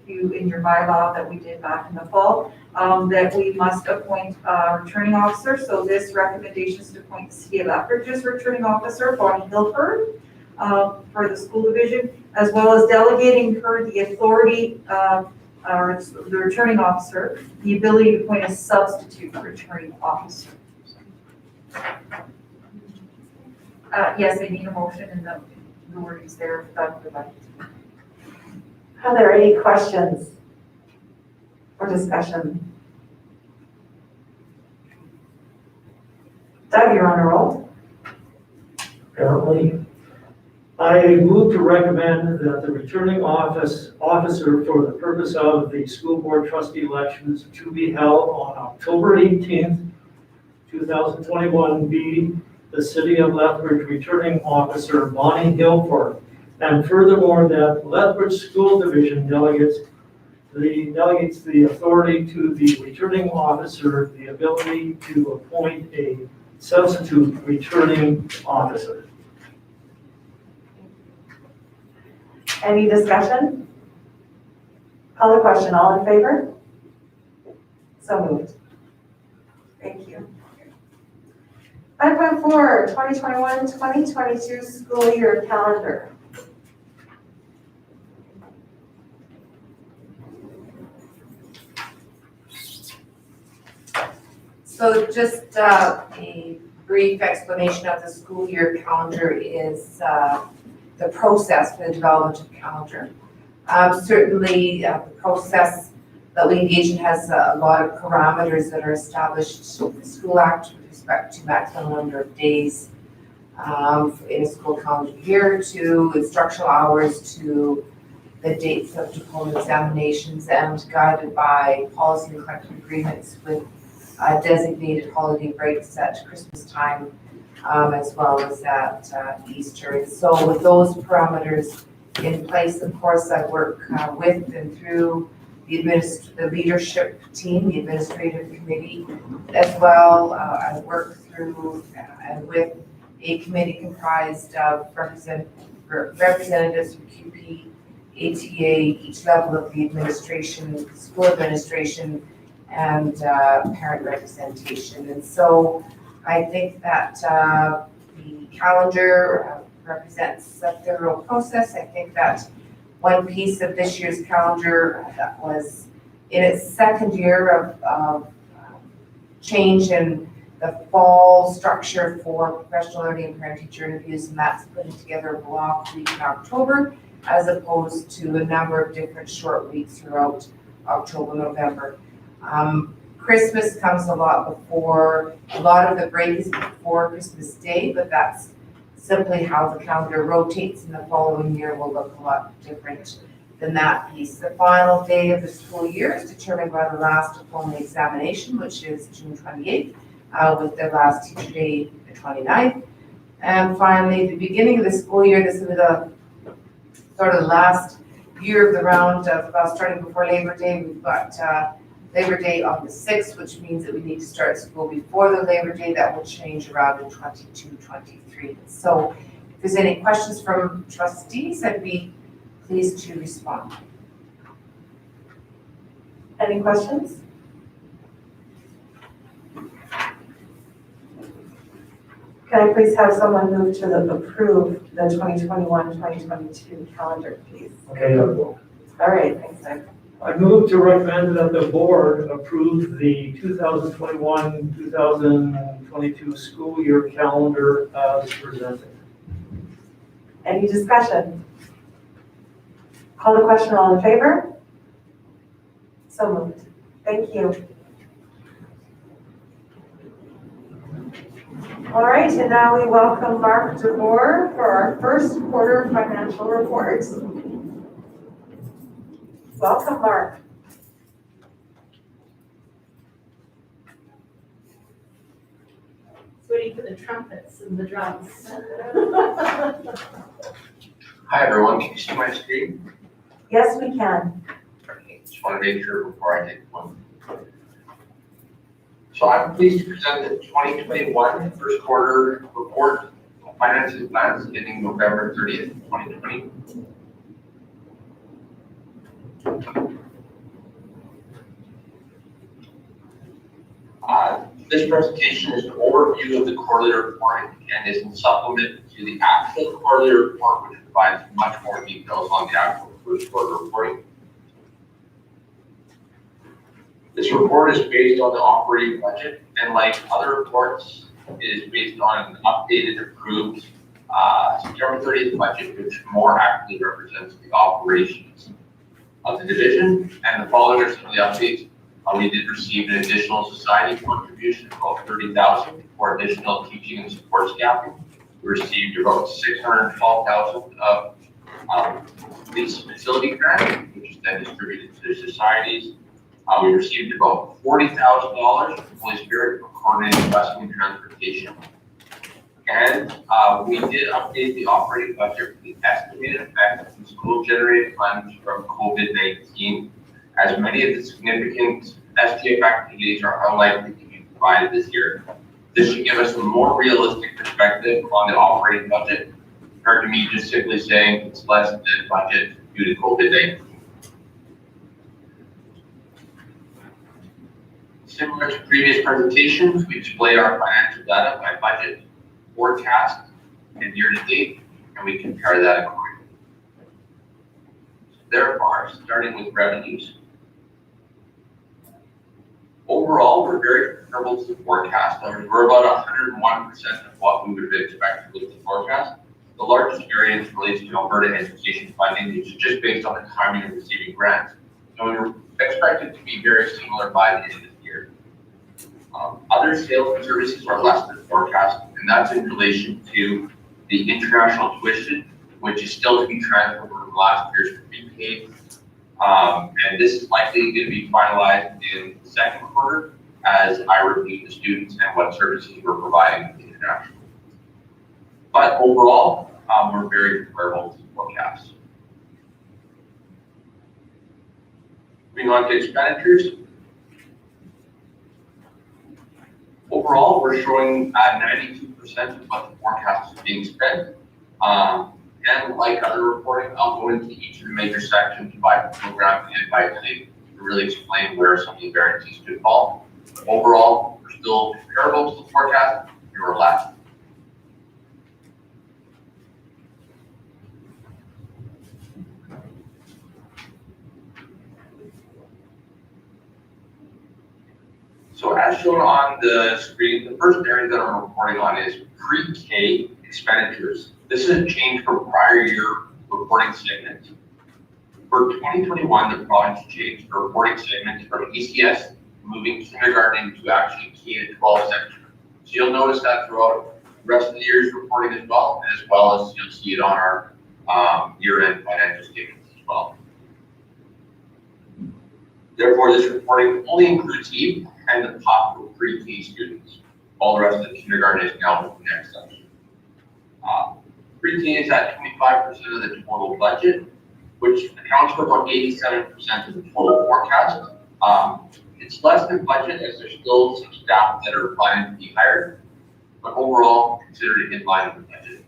in your bylaw that we did back in the fall, that we must appoint a returning officer. So this recommendation is to appoint the city of Lethbridge's returning officer, Bonnie Hilford, for the school division, as well as delegating her the authority, or the returning officer, the ability to appoint a substitute returning officer. Yes, I need a motion and the wording's there if that would like. Are there any questions or discussion? Doug, you're on a roll. Apparently. I move to recommend that the returning officer for the purpose of the school board trustee elections to be held on October 18th, 2021 be the city of Lethbridge returning officer Bonnie Hilford. And furthermore, that Lethbridge School Division delegates the authority to the returning officer the ability to appoint a substitute returning officer. Any discussion? Call the question, all in favor? So moved. Thank you. 5.4, 2021-2022 school year calendar. So just a brief explanation of the school year calendar is the process for the development of the calendar. Certainly, the process that we engage in has a lot of parameters that are established in the School Act with respect to maximum number of days in a school calendar year, to instructional hours, to the dates of diploma examinations, and guided by policy and collective agreements with designated holiday breaks at Christmas time, as well as at Easter. And so with those parameters in place, of course, I work with and through the leadership team, the administrative committee, as well. I work through and with a committee comprised of representatives from QP, ATA, each level of the administration, school administration, and parent representation. And so I think that the calendar represents a thorough process. I think that one piece of this year's calendar that was in its second year of change in the fall structure for professional learning and parent-teacher interviews, and that's putting together a block week in October, as opposed to a number of different short weeks throughout October, November. Christmas comes a lot of the break is before Christmas Day, but that's simply how the calendar rotates, and the following year will look a lot different than that piece. The final day of the school year is determined by the last diploma examination, which is June 28th, with the last teacher day, the 29th. And finally, the beginning of the school year, this is the sort of the last year of the round of starting before Labor Day. We've got Labor Day on the 6th, which means that we need to start school before the Labor Day. That will change around in 22, 23. So if there's any questions from trustees, I'd be pleased to respond. Any questions? Can I please have someone move to approve the 2021-2022 calendar, please? Okay, All right, thanks, Nick. I move to recommend that the board approve the 2021-2022 school year calendar as presented. Any discussion? Call the question, all in favor? So moved. Thank you. All right, and now we welcome Mark DeBoer for our first quarter financial report. Welcome, Mark. Waiting for the trumpets and the drums. Hi, everyone. Can you see my screen? Yes, we can. Just want to make sure before I take one. So I'm pleased to present the 2021 first quarter report of finances and plans ending November 30th, 2020. This presentation is an overview of the quarterly report and is in supplement to the actual quarterly report, which provides much more details on the actual first quarter reporting. This report is based on the operating budget, and like other reports, it is based on an updated, approved September 30th budget, which more accurately represents the operations of the division. And the following are some of the updates. We did receive an additional society contribution of about $30,000 for additional teaching and support staffing. We received about $612,000 of lease facility grant, which is then distributed to the societies. We received about $40,000 from Holy Spirit for coordinated busing and transportation. And we did update the operating budget for the estimated effect of the school-generated funds from COVID-19, as many of the significant SGF activities are unlikely to be provided this year. This should give us a more realistic perspective on the operating budget, compared to me just simply saying it's less than budget due to COVID-19. Similar to previous presentations, we display our financial data by budget, forecast, and year-to-date, and we compare that accordingly. Therefore, starting with revenues, Overall, we're very comparable to the forecast. We're about 101% of what we would have expected with the forecast. The largest variance relates to Alberta education funding, which is just based on the timing of receiving grants. So we're expected to be very similar by the end of the year. Other sales and services are less than forecast, and that's in relation to the international tuition, which is still to be transferred from last year's prepaid. And this is likely going to be finalized in the second quarter as I review the students and what services we're providing internationally. But overall, we're very comparable to the forecast. Moving on to expenditures. Overall, we're showing 92% of what the forecast is being spent. And like other reporting, I'll go into each of the major sections by program and by type to really explain where some of the variances could fall. But overall, we're still comparable to the forecast, we were less. So as shown on the screen, the first area that I'm reporting on is pre-K expenditures. This is a change from prior year reporting segments. For 2021, the province changed the reporting segments from ECS moving kindergarten to actually K-12 section. So you'll notice that throughout the rest of the year's reporting as well as you'll see it on our year-end financial statements as well. Therefore, this reporting only includes EVE and the top for pre-K students. All the rest of the kindergarten is now with the next section. Pre-K is at 25% of the total budget, which accounts for about 87% of the total forecast. It's less than budget as there's still some staff that are planning to be hired, but overall considered in line with budget.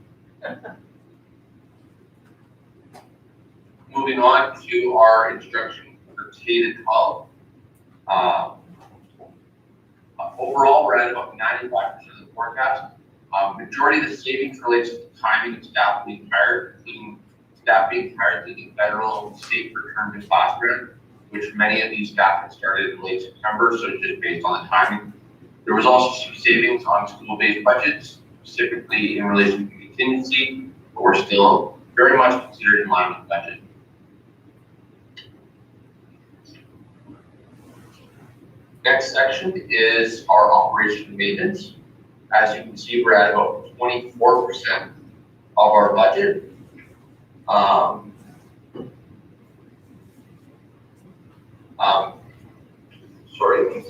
Moving on to our instruction for K-12. Overall, we're at about 95% of the forecast. Majority of the savings relates to the timing of staff being hired, including staff being hired through the federal state return to class grant, which many of these staff had started in late September, so it's just based on the timing. There was also some savings on school-based budgets, specifically in relation to contingency, but we're still very much considered in line with budget. Next section is our operation and maintenance. As you can see, we're at about 24% of our budget. Sorry.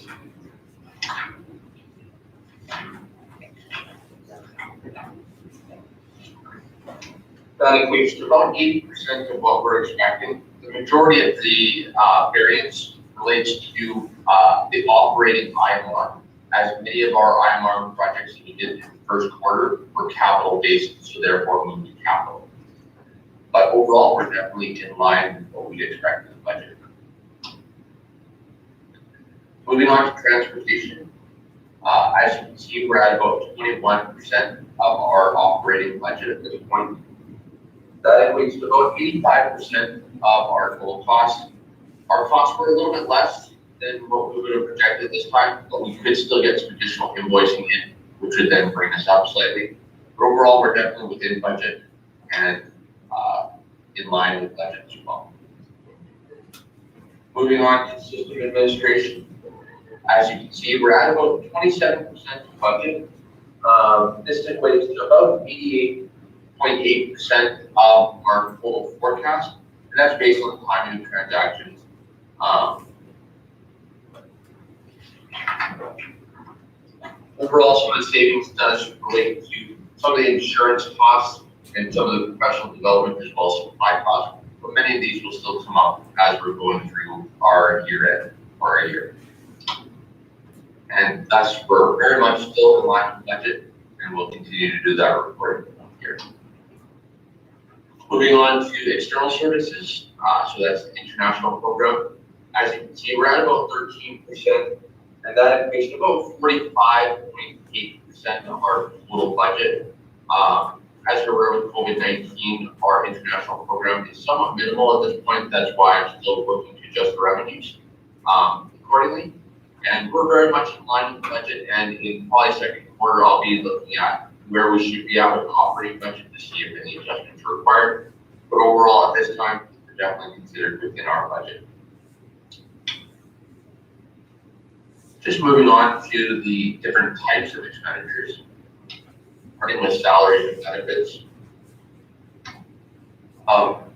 That equates to about 80% of what we're expecting. The majority of the variance relates to the operating IMR, as many of our IMR projects that we did in the first quarter were capital based, so therefore moved to capital. But overall, we're definitely in line with what we'd expect in the budget. Moving on to transportation. As you can see, we're at about 21% of our operating budget at this point. That equates to about 85% of our total costs. Our costs were a little bit less than what we would have projected this time, but we could still get some additional invoicing in, which would then bring us up slightly. But overall, we're definitely within budget and in line with budget as well. Moving on to system administration. As you can see, we're at about 27% of budget. This equates to about 88.8% of our total forecast, and that's based on the timing of transactions. Overall, some of the savings does relate to some of the insurance costs and some of the professional development as well as supply costs. But many of these will still come up as we're going through our year end or our year. And thus, we're very much still in line with budget, and we'll continue to do that reporting here. Moving on to external services, so that's the international program. As you can see, we're at about 13%, and that equates to about 45.8% of our total budget. As you're aware with COVID-19, our international program is somewhat minimal at this point. That's why I'm still working to adjust the revenues accordingly. And we're very much in line with the budget, and in probably second quarter, I'll be looking at where we should be at with the operating budget to see if any adjustments are required. But overall, at this time, we're definitely considered within our budget. Just moving on to the different types of expenditures, starting with salaries and benefits.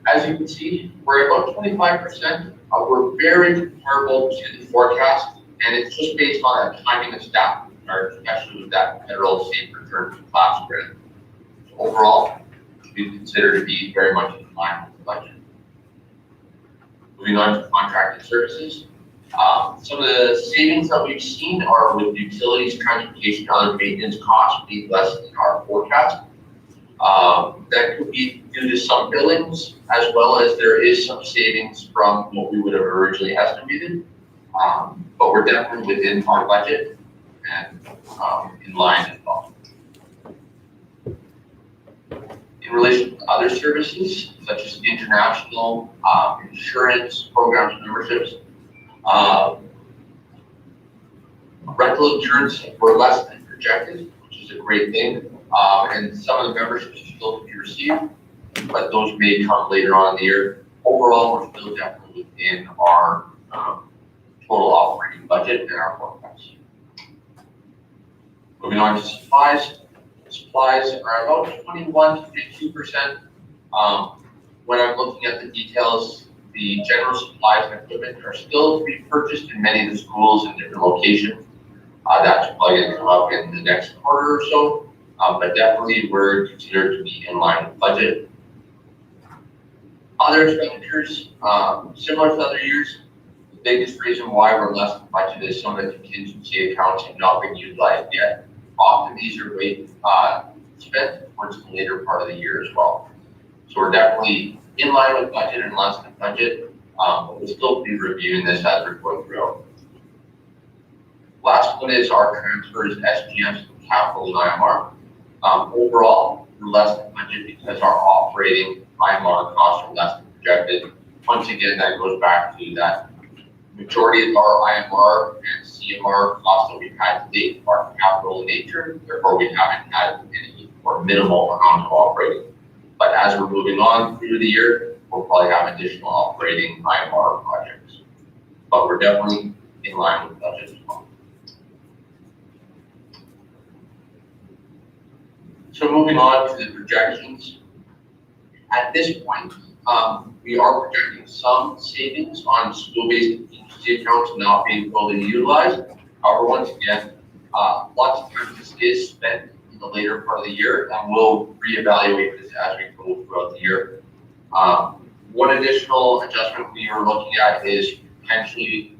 As you can see, we're about 25%. We're very comparable to the forecast, and it's just based on the timing of staff, or especially with that federal safe return to class grant. So overall, we consider to be very much in line with the budget. Moving on to contracted services. Some of the savings that we've seen are with utilities, transportation, and other maintenance costs being less than our forecast. That could be due to some billings, as well as there is some savings from what we would have originally estimated. But we're definitely within our budget and in line as well. In relation to other services, such as international insurance programs, memberships, rental insurance were less than projected, which is a great thing. And some of the memberships are still to be received, but those may come later on in the year. Overall, we're still definitely within our total operating budget and our forecast. Moving on to supplies. Supplies are about 21 to 52%. When I'm looking at the details, the general supplies and equipment are still to be purchased in many of the schools in different locations. That's probably going to come up in the next quarter or so. But definitely we're considered to be in line with budget. Other expenditures, similar to other years, the biggest reason why we're less than budget is some of the contingency accounts have not been utilized yet. Often these are spent towards the later part of the year as well. So we're definitely in line with budget and less than budget, but we'll still be reviewing this as we're going through. Last one is our transfers, SGS, capital, and IMR. Overall, we're less than budget because our operating IMR costs are less than projected. Once again, that goes back to that majority of our IMR and CMR costs that we've had to date are capital in nature, therefore we haven't had any or minimal amount of operating. But as we're moving on through the year, we'll probably have additional operating IMR projects. But we're definitely in line with budget as well. So moving on to the projections. At this point, we are projecting some savings on school-based contingency accounts not being fully utilized. However, once again, lots of times this is spent in the later part of the year, and we'll reevaluate this as we go throughout the year. One additional adjustment we are looking at is potentially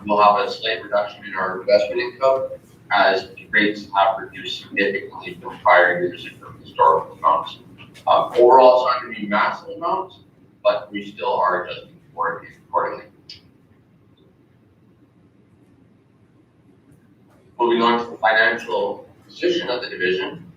we'll have a slight reduction in our investment income as the rates have reduced significantly from prior years and from historical amounts. Overall, it's not going to be massive amounts, but we still are adjusting for it accordingly. Moving on to the financial position of the division.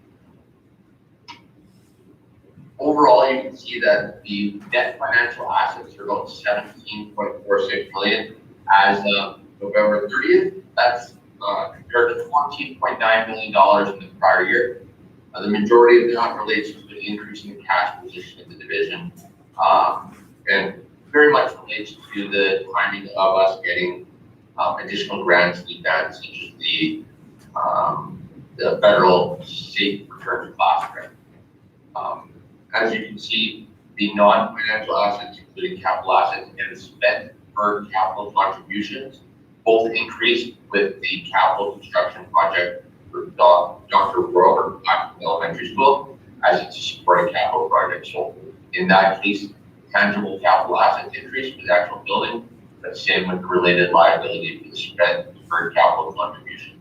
Overall, you can see that the net financial assets are about 17.46 million as of November 30th. That's compared to $14.9 million in the prior year. The majority of that relates to the increase in the cash position in the division, and very much relates to the timing of us getting additional grants in advance, such as the federal safe return to class grant. As you can see, the non-financial assets, including capital assets and spent for capital contributions, both increased with the capital construction project for Dr. Robert Elementary School, as it's a supporting capital project. So in that case, tangible capital assets increased with the actual building, but same with the related liability for the spent for capital contributions.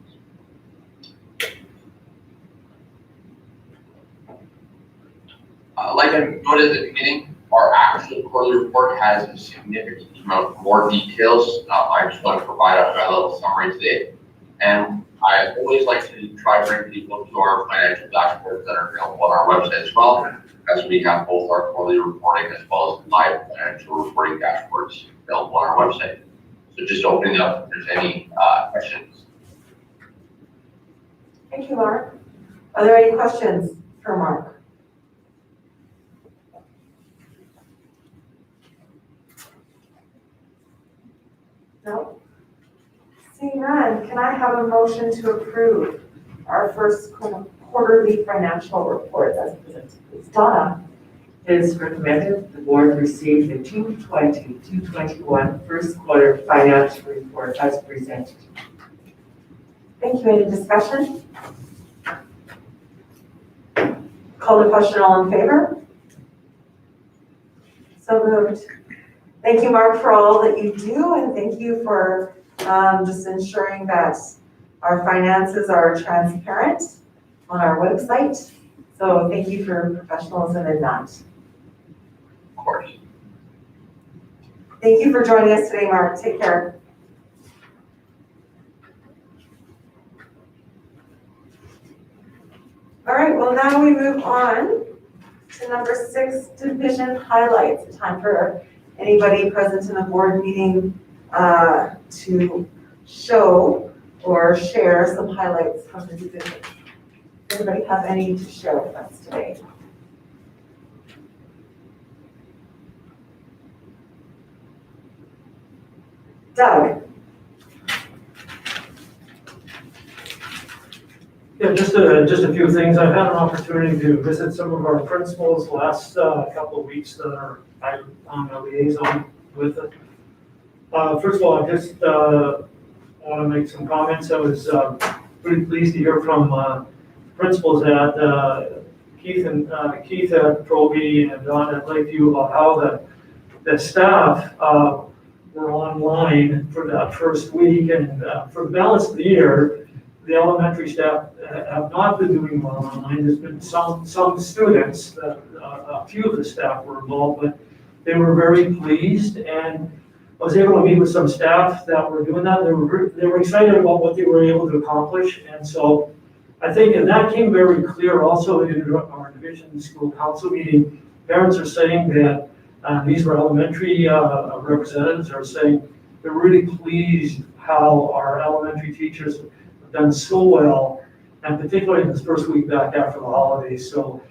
Like I noted at the beginning, our actual quarterly report has a significant amount more details. I just want to provide a high-level summary today. And I always like to try to bring people to our financial dashboards that are available on our website as well, as we have both our quarterly reporting as well as live financial reporting dashboards available on our website. So just opening up if there's any questions. Thank you, Mark. Are there any questions for Mark? No? Seeing none, can I have a motion to approve our first quarterly financial report as presented? It's Donna. It is recommended the board receive the 2/20/2021 first quarter financial report as presented. Thank you. Any discussion? Call the question, all in favor? So moved. Thank you, Mark, for all that you do, and thank you for just ensuring that our finances are transparent on our website. So thank you for your professionalism in that. Of course. Thank you for joining us today, Mark. Take care. All right, well, now we move on to number 6, division highlights. Time for anybody present in the board meeting to show or share some highlights from the division. Does anybody have any to share with us today? Doug? Yeah, just a few things. I've had an opportunity to visit some of our principals last couple of weeks that are on a liaison with it. First of all, I just want to make some comments. I was pretty pleased to hear from principals at Keith at Proby and Don at Lakeview about how the staff were online for that first week, and for the balance of the year, the elementary staff have not been doing well online. There's been some students that a few of the staff were involved, but they were very pleased, and I was able to meet with some staff that were doing that. They were excited about what they were able to accomplish, and so I think, and that came very clear also in our division school council meeting. Parents are saying that these were elementary representatives are saying they're really pleased how our elementary teachers have done so well, and particularly in this first week back after the holidays. So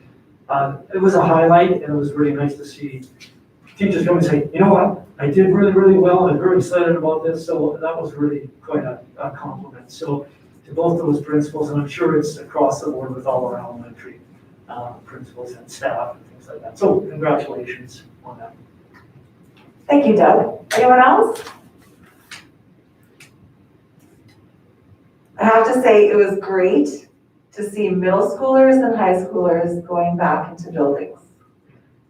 it was a highlight, and it was really nice to see teachers come and say, you know what, I did really, really well. I'm very excited about this. So that was really quite a compliment. So to both those principals, and I'm sure it's across the board with all our elementary principals and staff and things like that. So congratulations on that. Thank you, Doug. Anyone else? I have to say, it was great to see middle schoolers and high schoolers going back into buildings.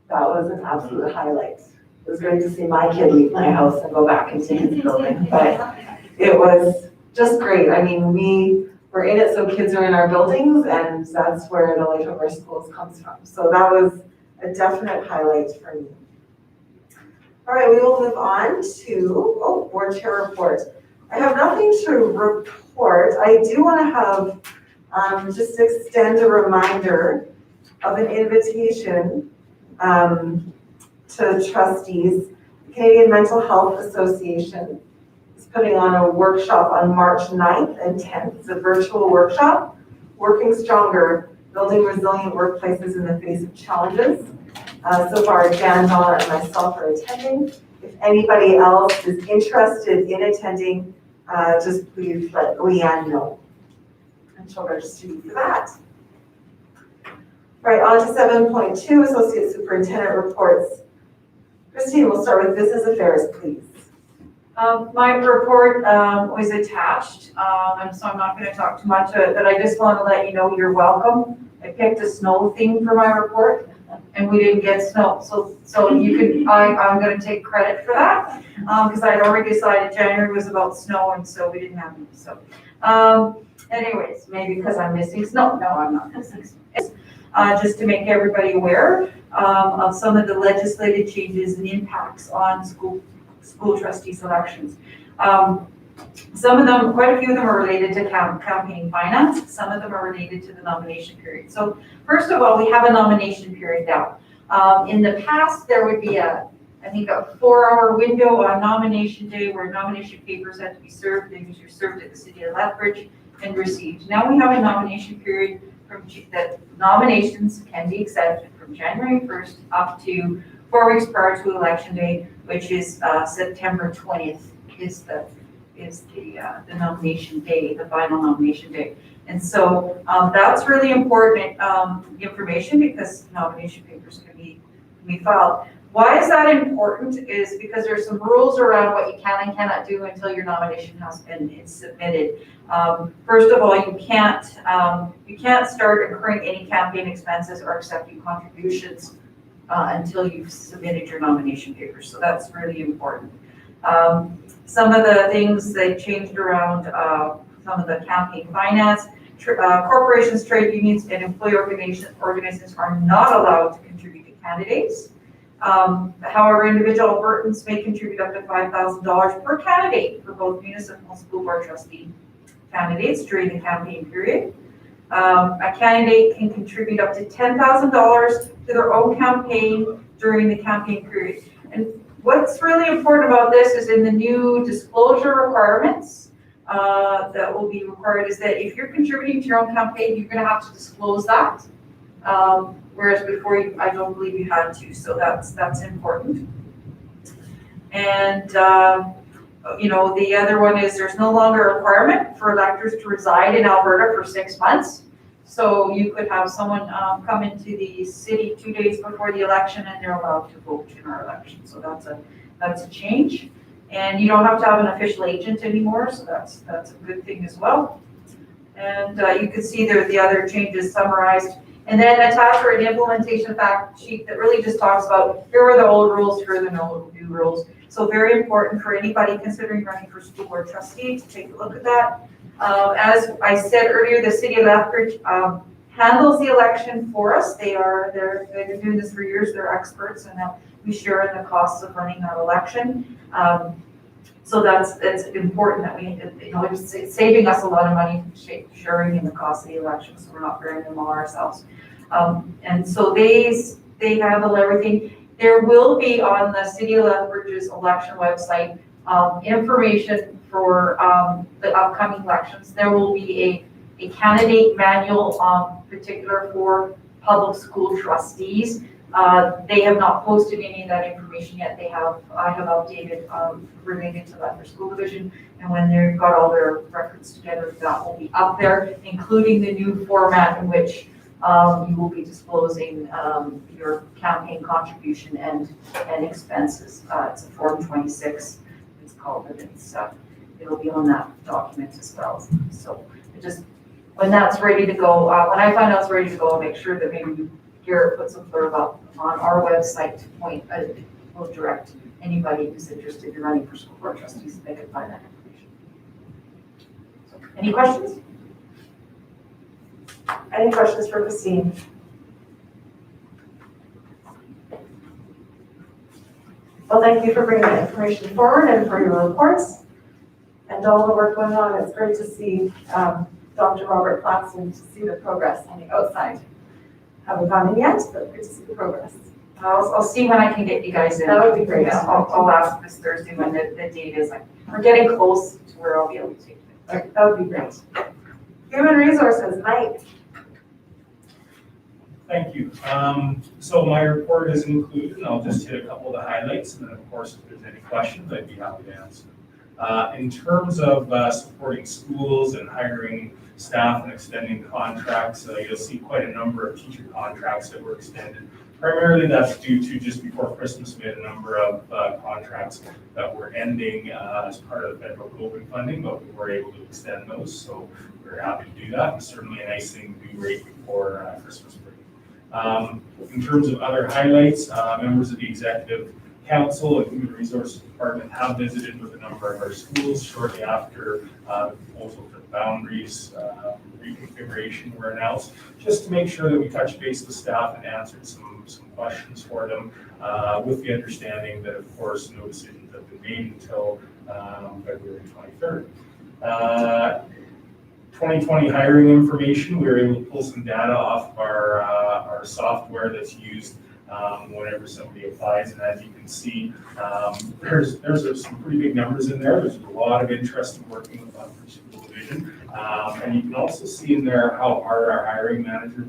That was an absolute highlight. It was great to see my kid leave my house and go back into his building, but it was just great. I mean, we were in it so kids are in our buildings, and that's where the life of our schools comes from. So that was a definite highlight for me. All right, we will move on to, board chair report. I have nothing to report. I do want to have, just extend a reminder of an invitation to trustees. The Canadian Mental Health Association is putting on a workshop on March 9th and 10th. It's a virtual workshop, Working Stronger, Building Resilient Workplaces in the Face of Challenges. So far, Dan, Donna, and myself are attending. If anybody else is interested in attending, just please let Leanne know. And she'll register you for that. Right, on to 7.2, Associate Superintendent Reports. Christine, we'll start with Business Affairs, please. My report was attached, and so I'm not going to talk too much, but I just want to let you know you're welcome. I picked a snow theme for my report, and we didn't get snow, so you could. I'm going to take credit for that because I'd already decided January was about snow, and so we didn't have any. So, anyways, maybe because I'm missing snow. No, I'm not missing snow. Just to make everybody aware of some of the legislative changes and impacts on school trustee selections. Some of them, quite a few of them are related to campaign finance. Some of them are related to the nomination period. So first of all, we have a nomination period now. In the past, there would be a I think, a 4-hour window on nomination day where nomination papers had to be served. They usually served at the city of Lethbridge and received. Now we have a nomination period that nominations can be accepted from January 1st up to 4 weeks prior to election day, which is September 20th is the nomination day, the final nomination day. And so that's really important information because nomination papers can be filed. Why is that important is because there's some rules around what you can and cannot do until your nomination has been submitted. First of all, you can't start incurring any campaign expenses or accepting contributions until you've submitted your nomination papers. So that's really important. Some of the things they changed around some of the campaign finance, corporations, trade unions, and employee organizations are not allowed to contribute to candidates. However, individual Albertans may contribute up to $5,000 per candidate for both municipal and school board trustee candidates during the campaign period. A candidate can contribute up to $10,000 to their own campaign during the campaign period. And what's really important about this is in the new disclosure requirements that will be required is that if you're contributing to your own campaign, you're going to have to disclose that. Whereas before, I don't believe you had to, so that's important. And the other one is there's no longer a requirement for electors to reside in Alberta for 6 months. So you could have someone come into the city 2 days before the election and they're allowed to vote in our election. So that's a change. And you don't have to have an official agent anymore, so that's a good thing as well. And you can see there the other changes summarized. And then attach an implementation fact sheet that really just talks about here are the old rules, here are the new rules. So very important for anybody considering running for school board trustee to take a look at that. As I said earlier, the city of Lethbridge handles the election for us. They've been doing this for years. They're experts, and we share in the costs of running that election. So that's important that it's saving us a lot of money sharing in the cost of the election, so we're not bearing them all ourselves. And so they handle everything. There will be on the City of Lethbridge's election website information for the upcoming elections. There will be a candidate manual particular for public school trustees. They have not posted any of that information yet. I have updated related to Lethbridge School Division, and when they've got all their records together, that will be up there, including the new format in which you will be disclosing your campaign contribution and expenses. It's a Form 26, it's called, and it'll be on that document as well. So when that's ready to go, when I find out it's ready to go, I'll make sure that maybe Garrett puts a blurb up on our website to point, will direct anybody who's interested in running for school board trustees, they can find that information. So, any questions? Any questions for Christine? Well, thank you for bringing that information forward and for your reports and all the work going on. It's great to see Dr. Robert Platts and to see the progress on the outside. Haven't gone in yet, but good to see the progress. I'll see when I can get you guys in. That would be great. Yeah, I'll ask this Thursday when the date is. We're getting close to where I'll be able to take it. That would be great. Human Resources, Mike. Thank you. So my report is included, and I'll just hit a couple of the highlights, and then of course, if there's any questions, I'd be happy to answer. In terms of supporting schools and hiring staff and extending contracts, you'll see quite a number of teacher contracts that were extended. Primarily, that's due to just before Christmas, we had a number of contracts that were ending as part of the federal COVID funding, but we were able to extend those, so we're happy to do that, and certainly a nice thing to do right before Christmas break. In terms of other highlights, members of the Executive Council and Human Resources Department have visited with a number of our schools shortly after the proposal for the boundaries reconfiguration were announced, just to make sure that we touch base with staff and answered some questions for them, with the understanding that, of course, no decisions have been made until February 23rd. 2020 hiring information, we were able to pull some data off of our software that's used whenever somebody applies. And as you can see, there's some pretty big numbers in there. There's a lot of interest in working with Lethbridge School Division. And you can also see in there how hard our hiring managers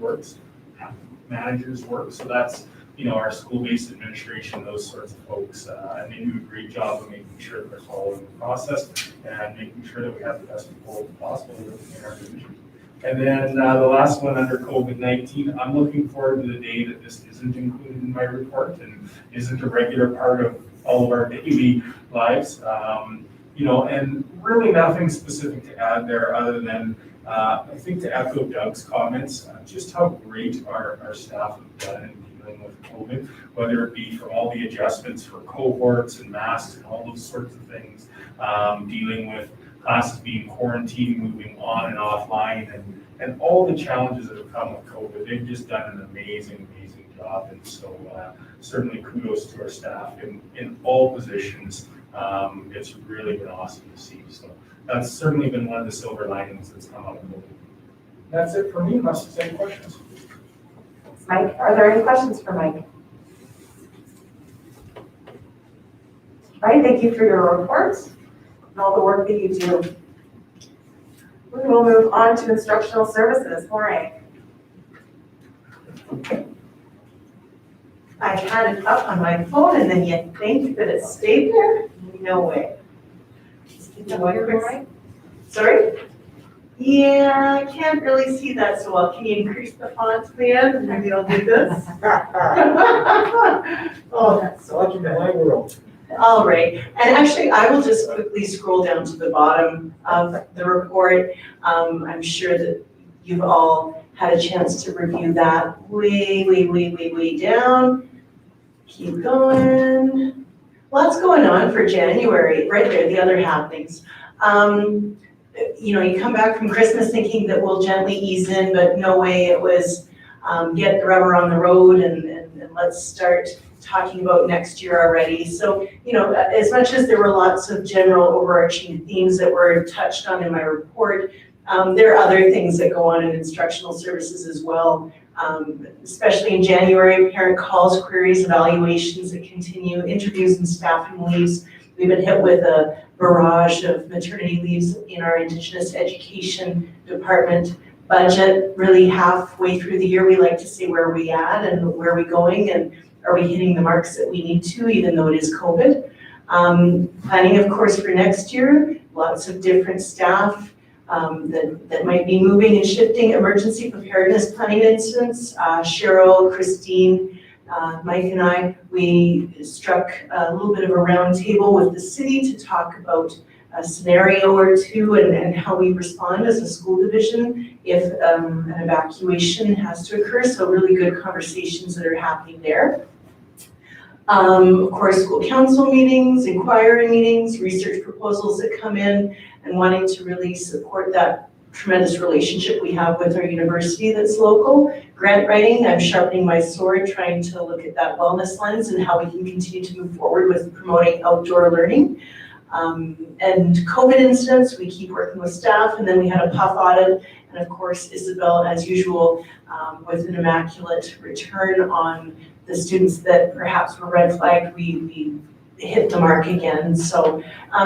work. So that's, our school-based administration, those sorts of folks, and they do a great job of making sure that they're following the process and making sure that we have the best people possible in our division. And then the last one under COVID-19, I'm looking forward to the day that this isn't included in my report and isn't a regular part of all of our daily lives. And really nothing specific to add there other than I think to echo Doug's comments, just how great our staff have done in dealing with COVID, whether it be from all the adjustments for cohorts and masks and all those sorts of things, dealing with classes being quarantined, moving on and offline, and all the challenges that have come with COVID. They've just done an amazing job. And so certainly kudos to our staff in all positions. It's really been awesome to see. So that's certainly been one of the silver linings that's come out of COVID. That's it for me, unless there's any questions. Mike, are there any questions for Mike? All right, thank you for your reports and all the work that you do. We will move on to instructional services. Jorge. I had it up on my phone and then you think that it stayed there? No way. Sorry? Yeah, I can't really see that so well. Can you increase the font, Leanne? Maybe I'll do this. Oh, that's so Watching my world. all right, and actually, I will just quickly scroll down to the bottom of the report. I'm sure that you've all had a chance to review that way down. Keep going. Lots going on for January, right there, the other happenings. You come back from Christmas thinking that we'll gently ease in, but no way, it was get the rubber on the road and let's start talking about next year already. So, as much as there were lots of general overarching themes that were touched on in my report, there are other things that go on in instructional services as well. Especially in January, parent calls, queries, evaluations that continue, interviews and staffing leaves. We've been hit with a barrage of maternity leaves in our Indigenous Education Department budget. Really halfway through the year, we like to see where are we at and where are we going and are we hitting the marks that we need to, even though it is COVID. Planning, of course, for next year, lots of different staff that might be moving and shifting. Emergency preparedness planning incidents. Cheryl, Christine, Mike and I, we struck a little bit of a round table with the city to talk about a scenario or two and how we respond as a school division if an evacuation has to occur. So really good conversations that are happening there. Of course, school council meetings, inquiry meetings, research proposals that come in and wanting to really support that tremendous relationship we have with our university that's local. Grant writing, I'm sharpening my sword, trying to look at that wellness lens and how we can continue to move forward with promoting outdoor learning. And COVID incidents, we keep working with staff, and then we had a PUF audit, and of course, Isabel, as usual, with an immaculate return on the students that perhaps were red flagged, we hit the mark again. So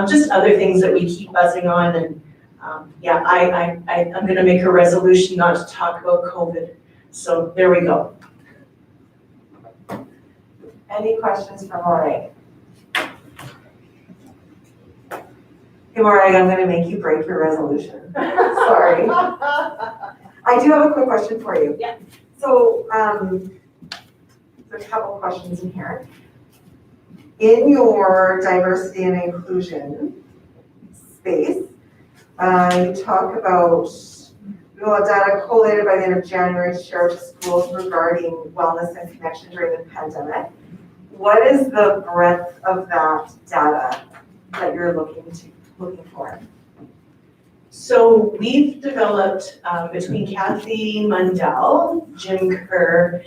just other things that we keep buzzing on, and I'm gonna make a resolution not to talk about COVID. So there we go. Any questions for Jorge? Hey, Jorge, I'm gonna make you break your resolution. Sorry. I do have a quick question for you. Yeah. So, there's a couple questions in here. In your diversity and inclusion space, you talk about data collated by the end of January to share to schools regarding wellness and connection during the pandemic. What is the breadth of that data that you're looking for? So we've developed between Kathy Mundell, Jim Kerr,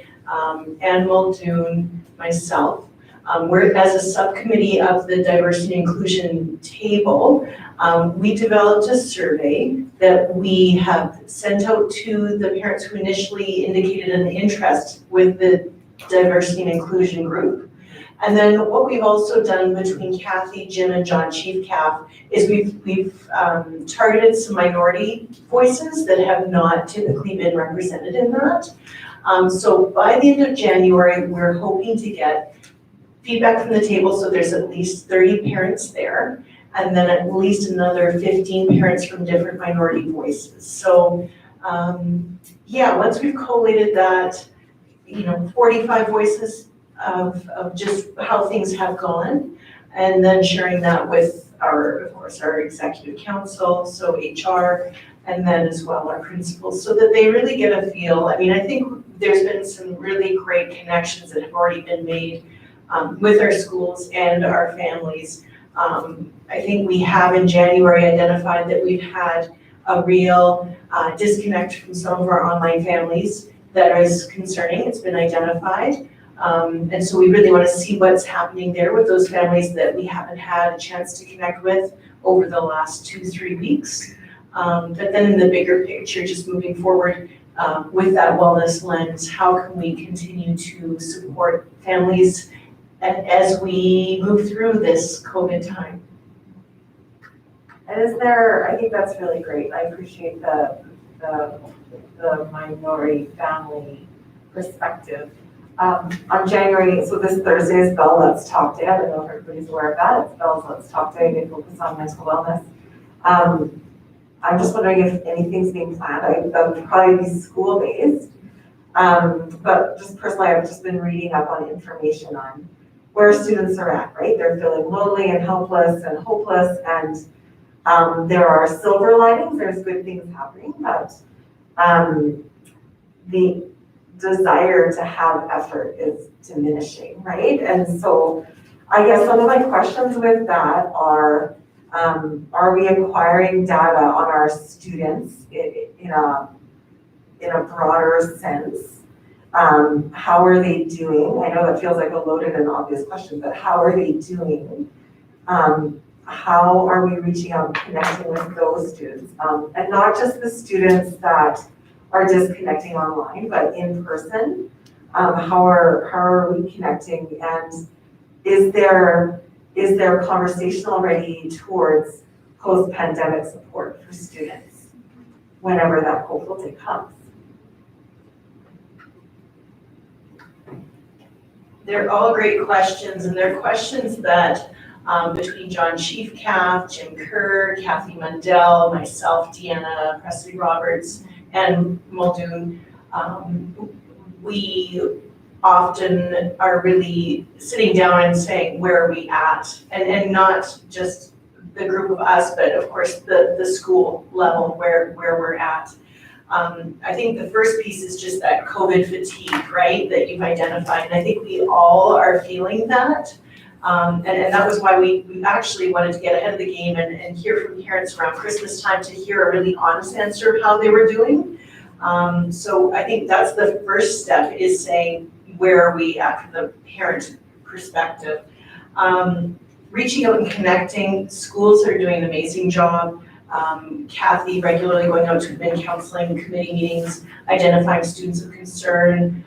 Ann Muldoon, myself, we're as a subcommittee of the diversity and inclusion table, we developed a survey that we have sent out to the parents who initially indicated an interest with the diversity and inclusion group. And then what we've also done between Kathy, Jim, and John Chief Calf is we've targeted some minority voices that have not typically been represented in that. So by the end of January, we're hoping to get feedback from the table, so there's at least 30 parents there, and then at least another 15 parents from different minority voices. So yeah, once we've collated that, 45 voices of just how things have gone, and then sharing that with of course, our executive council, so HR, and then as well our principals, so that they really get a feel. I mean, I think there's been some really great connections that have already been made with our schools and our families. I think we have in January identified that we've had a real disconnect from some of our online families that is concerning. It's been identified. And so we really want to see what's happening there with those families that we haven't had a chance to connect with over the last 2-3 weeks. But then in the bigger picture, just moving forward with that wellness lens, how can we continue to support families as we move through this COVID time? And I think that's really great. I appreciate the minority family perspective. On January, so this Thursday is Bell Let's Talk Day. I don't know if everybody's aware of that. It's Bell's Let's Talk Day. They focus on mental wellness. I'm just wondering if anything's being planned. That would probably be school-based. But just personally, I've just been reading up on information on where students are at, right? They're feeling lonely and helpless and hopeless, and there are silver linings. There's good things happening, but the desire to have effort is diminishing, right? And so I guess some of my questions with that are we acquiring data on our students in a broader sense? How are they doing? I know that feels like a loaded and obvious question, but how are they doing? How are we reaching out and connecting with those students? And not just the students that are disconnecting online, but in person. How are we connecting? And is there conversation already towards post-pandemic support for students whenever that hopeful day comes? They're all great questions, and they're questions that between John Chief Calf, Jim Kerr, Kathy Mundell, myself, Deanna Presley Roberts, and Muldoon, we often are really sitting down and saying, where are we at? And not just the group of us, but of course the school level where we're at. I think the first piece is just that COVID fatigue, right, that you've identified. And I think we all are feeling that. And that was why we actually wanted to get ahead of the game and hear from parents around Christmas time to hear a really honest answer of how they were doing. So I think that's the first step, is saying, where are we at from the parent perspective? Reaching out and connecting, schools are doing an amazing job. Kathy regularly going out to admin counseling committee meetings, identifying students of concern.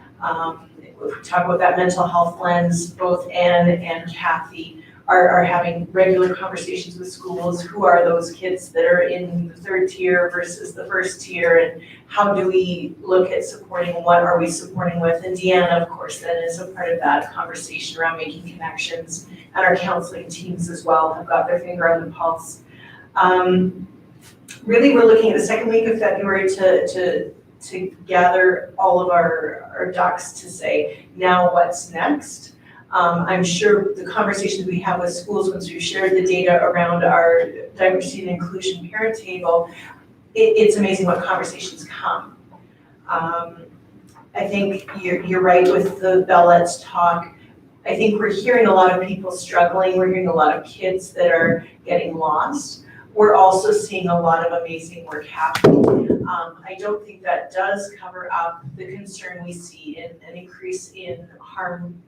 We talk about that mental health lens. Both Anne and Kathy are having regular conversations with schools. Who are those kids that are in the third tier versus the first tier, and how do we look at supporting? What are we supporting with? And Deanna, of course, then is a part of that conversation around making connections, and our counseling teams as well have got their finger on the pulse. Really, we're looking at the second week of February to gather all of our ducks to say, now what's next? I'm sure the conversations we have with schools, once we've shared the data around our diversity and inclusion parent table, it's amazing what conversations come. I think you're right with the Bell Let's Talk. I think we're hearing a lot of people struggling. We're hearing a lot of kids that are getting lost. We're also seeing a lot of amazing work happening. I don't think that does cover up the concern we see in an increase in harm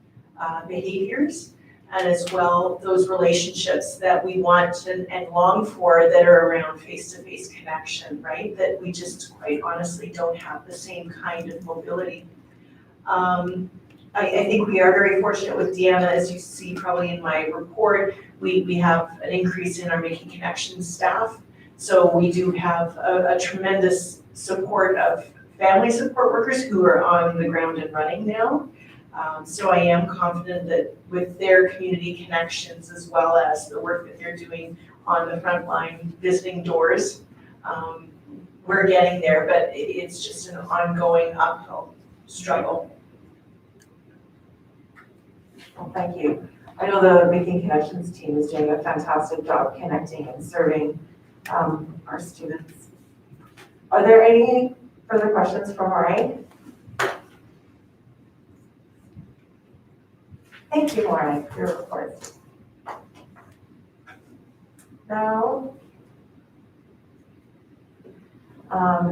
behaviors, and as well those relationships that we want and long for that are around face-to-face connection, right? That we just quite honestly don't have the same kind of mobility. I think we are very fortunate with Deanna, as you see probably in my report, we have an increase in our Making Connections staff. So we do have a tremendous support of family support workers who are on the ground and running now. So I am confident that with their community connections, as well as the work that they're doing on the front line, visiting doors, we're getting there, but it's just an ongoing uphill struggle. Well, thank you. I know the Making Connections team is doing a fantastic job connecting and serving our students. Are there any further questions for Maureen? Thank you, Maureen, for your report. Now,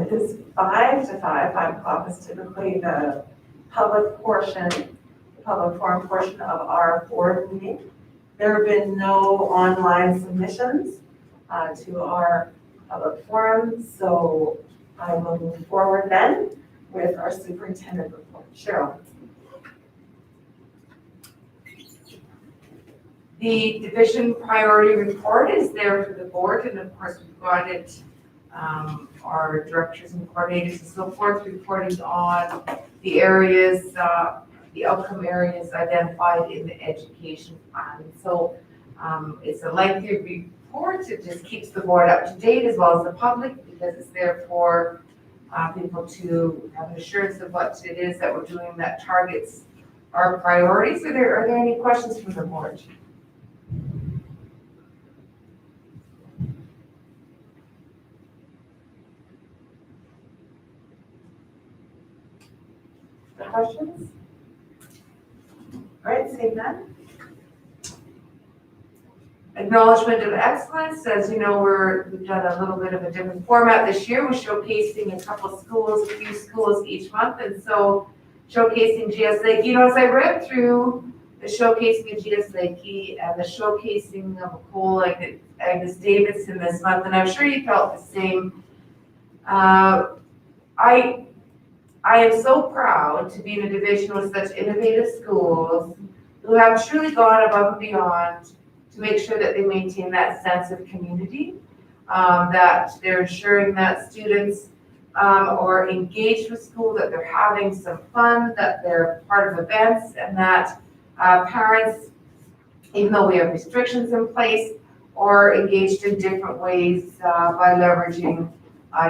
it is 5 to 5. 5 o'clock is typically the public forum portion of our board meeting. There have been no online submissions to our public forum, so I will move forward then with our superintendent report. Cheryl. The division priority report is there for the board, and of course we've got it, our directors and coordinators and so forth reporting on the areas, the outcome areas identified in the education plan. So it's a lengthy report. It just keeps the board up to date as well as the public, because it's there for people to have an assurance of what it is that we're doing that targets our priorities. Are there any questions from the board? Questions? All right, seeing none. Acknowledgement of excellence. As you know, we've done a little bit of a different format this year. We're showcasing a few schools each month, and so showcasing GS Lakey. You know, as I read through the showcasing of GS Lakey and the showcasing of Nicole, like Agnes Davidson this month, and I'm sure you felt the same. I am so proud to be in a division with such innovative schools who have truly gone above and beyond to make sure that they maintain that sense of community, that they're ensuring that students are engaged with school, that they're having some fun, that they're part of events, and that parents, even though we have restrictions in place, are engaged in different ways by leveraging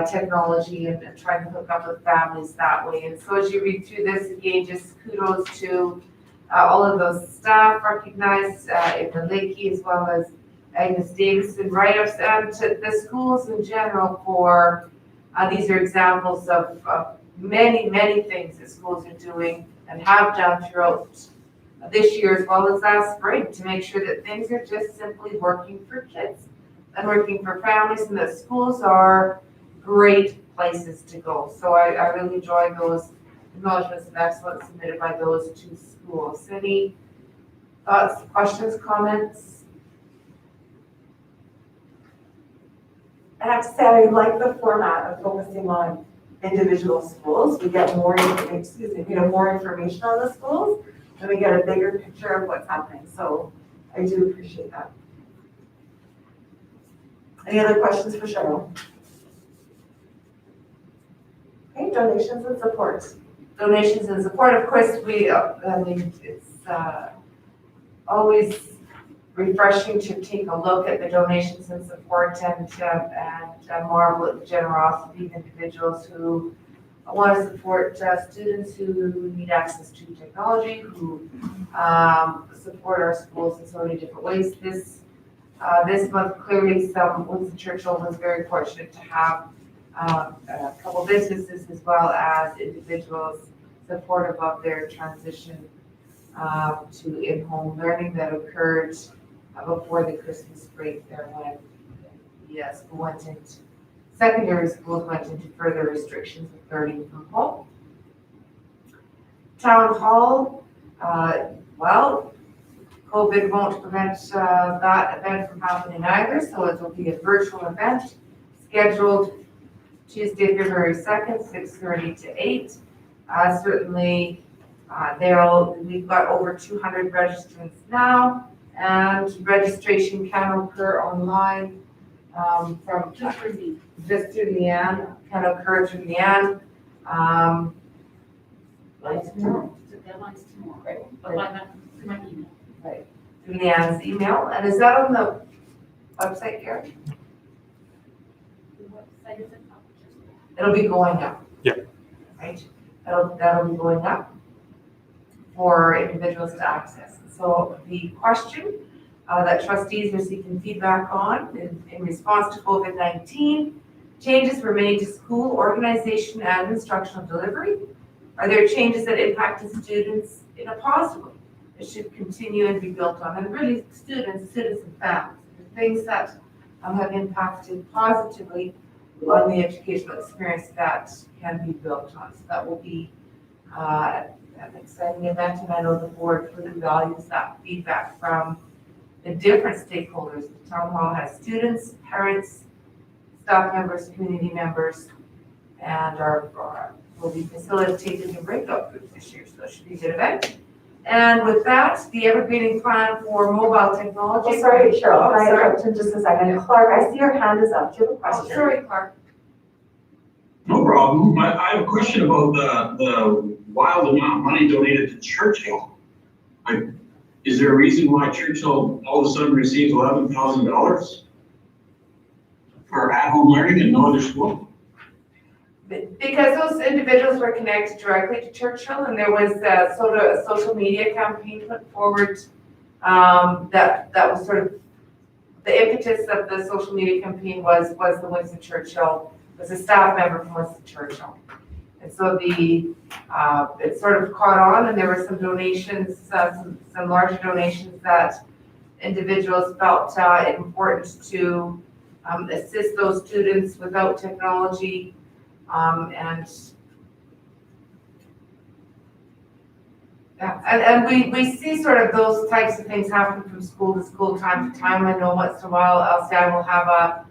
technology and trying to hook up with families that way. And so as you read through this, again, just kudos to all of those staff recognized in the Lakey, as well as Agnes Davidson write-ups, and to the schools in general for, these are examples of many, many things that schools are doing and have done throughout this year as well as last spring to make sure that things are just simply working for kids and working for families, and that schools are great places to go. So I really enjoy those acknowledgements of excellence submitted by those two schools. Any thoughts, questions, comments? I have to say, I like the format of focusing on individual schools. We get more, more information on the schools, and we get a bigger picture of what's happening. So I do appreciate that. Any other questions for Cheryl? Okay, donations and support. Donations and support, of course, it's always refreshing to take a look at the donations and support and marvel at the generosity of individuals who want to support students who need access to technology, who support our schools in so many different ways. This month, clearly, Winston Churchill was very fortunate to have a couple businesses as well as individuals supportive of their transition to in-home learning that occurred before the Christmas break there, when secondary schools went into further restrictions of learning from home. Town Hall, COVID won't prevent that event from happening either, so it will be a virtual event scheduled Tuesday, February 2nd, 6:30 to 8. Certainly We've got over 200 registrants now, and registration can occur online from Just for me. just through Leanne, can occur through Leanne. Tomorrow. The deadline's tomorrow. Right. But my email. Through Leanne's email, and is that on the website, Gary? The website is up. It'll be going up. Yeah. Right, that'll be going up for individuals to access. So the question that trustees are seeking feedback on in response to COVID-19, changes were made to school organization and instructional delivery. Are there changes that impacted students in a positive way that should continue and be built on? And really students and families, the things that have impacted positively on the educational experience that can be built on. So that will be an exciting event, and I know the board really values that feedback from the different stakeholders. The town hall has students, parents, staff members, community members, and will be facilitated in breakout groups this year, so it should be a good event. And with that, the evergreening plan for mobile technology. Oh, sorry, Cheryl, can I Sorry. interrupt in just a second? Clark, I see your hand is up. Do you have a Oh, question? sorry, Clark. No problem. I have a question about the wild amount of money donated to Churchill. Is there a reason why Churchill all of a sudden receives $11,000 for at-home learning and no other school? Because those individuals were connected directly to Churchill, and there was a social media campaign put forward that was sort of the impetus of the social media campaign was the Winston Churchill, was a staff member from Winston Churchill. And so it sort of caught on, and there were some donations, some larger donations that individuals felt it important to assist those students without technology. And we see sort of those types of things happen from school to school, time to time. I know once in a while LCI will have a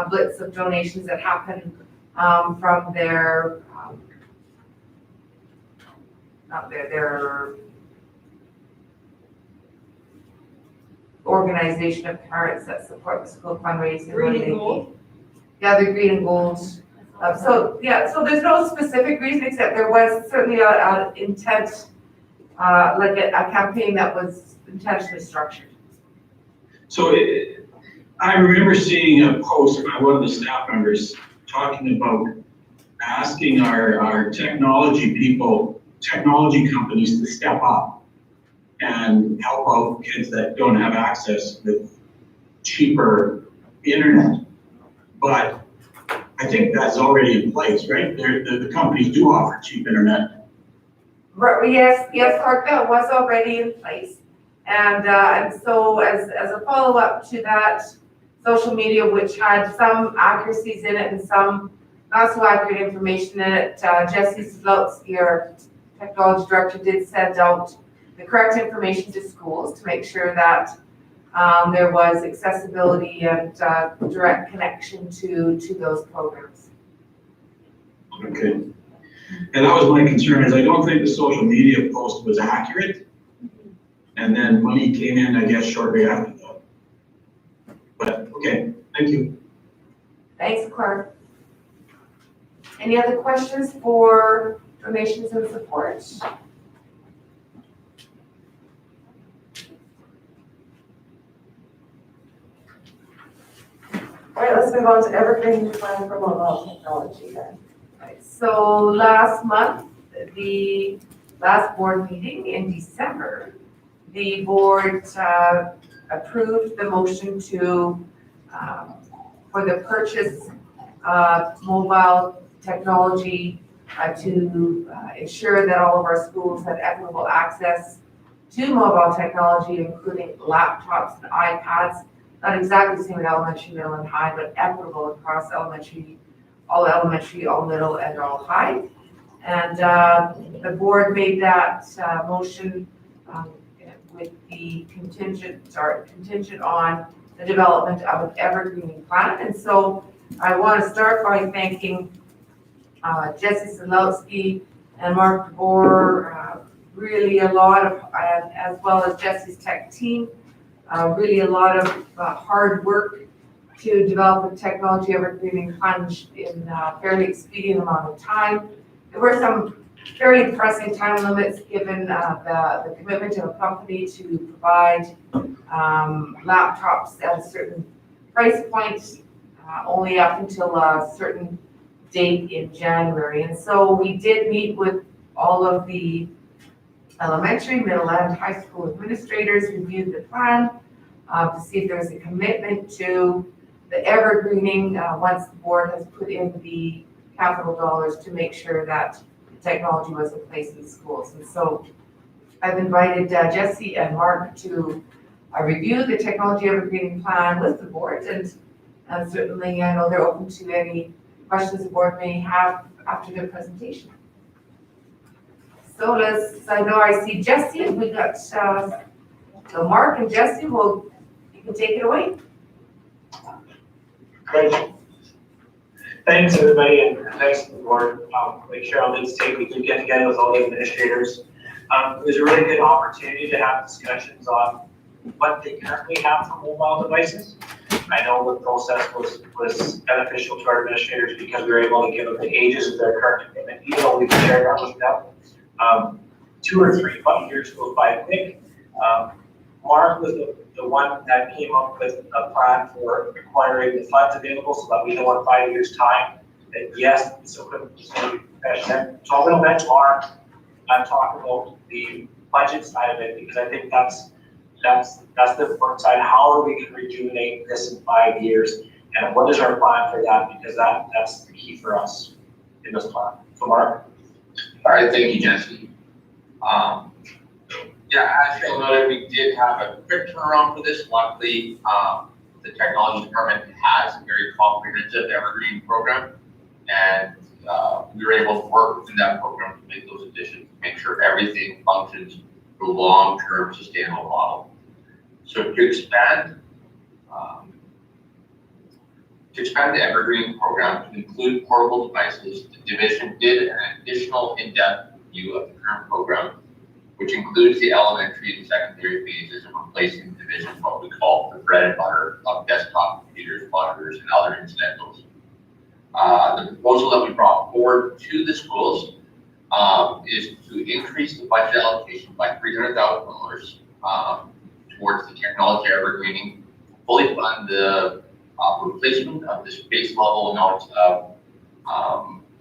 blitz of donations that happen from their organization of parents that support the school fundraising. Green and gold? Yeah, the green and gold. So there's no specific reason, except there was certainly an intent, like a campaign that was intentionally structured. So I remember seeing a post by one of the staff members talking about asking our technology companies to step up and help out kids that don't have access with cheaper internet. But I think that's already in place, right? The companies do offer cheap internet. Right, yes, Clark, that was already in place. And so as a follow-up to that, social media, which had some accuracies in it and some not so accurate information in it, Jesse Slotski, our technology director, did send out the correct information to schools to make sure that there was accessibility and direct connection to those programs. Okay. And that was my concern, is I don't think the social media post was accurate. And then money came in, I guess, shortly after that. But, okay, thank you. Thanks, Clark. Any other questions for donations and support? All right, let's move on to evergreen plan for mobile technology then. Right, so last month, the last board meeting in December, the board approved the motion to, for the purchase of mobile technology to ensure that all of our schools have equitable access to mobile technology, including laptops and iPads. Not exactly the same in elementary, middle, and high, but equitable across elementary, all middle, and all high. And the board made that motion with the contingent on the development of an evergreening plan. And so I want to start by thanking Jesse Sadlowski and Mark DeBoer really a lot of, as well as Jesse's tech team, really a lot of hard work to develop a technology evergreening fund in a fairly expedient amount of time. There were some very pressing time limits given the commitment of a company to provide laptops at a certain price point, only up until a certain date in January. And so we did meet with all of the elementary, middle, and high school administrators, reviewed the plan to see if there was a commitment to the evergreening once the board has put in the capital dollars to make sure that technology was in place in schools. And so I've invited Jesse and Mark to review the technology evergreening plan with the board, and certainly I know they're open to any questions the board may have after their presentation. So I know I see Jesse, we got, so Mark and Jesse, you can take it away. Great. Thanks, everybody, and thanks to the board. Like Cheryl did say, we did get together with all the administrators. It was a really good opportunity to have discussions on what they currently have for mobile devices. I know the process was beneficial to our administrators because we were able to give them the ages of their current equipment, even though we've shared that with them. 2 or 3 years goes by quick. Mark was the one that came up with a plan for acquiring the funds available so that we know in 5 years' time that yes, this equipment is going to be professional. So I'm going to let Mark talk about the budget side of it, because I think that's the important side. How are we going to rejuvenate this in 5 years, and what is our plan for that? Because that's the key for us in this plan. So Mark. All right, thank you, Jesse. Yeah, as Cheryl noted, we did have a quick turnaround for this. Luckily, the technology department has a very comprehensive evergreen program, and we were able to work within that program to make those additions, to make sure everything functions for a long-term sustainable model. So to expand the evergreen program to include portable devices, the division did an additional in-depth review of the current program, which includes the elementary and secondary phases of replacing the division, what we call the bread and butter of desktop computers, monitors, and other incidentals. The proposal that we brought forward to the schools is to increase the budget allocation by $300,000 towards the technology evergreening, fully fund the replacement of this base level amount of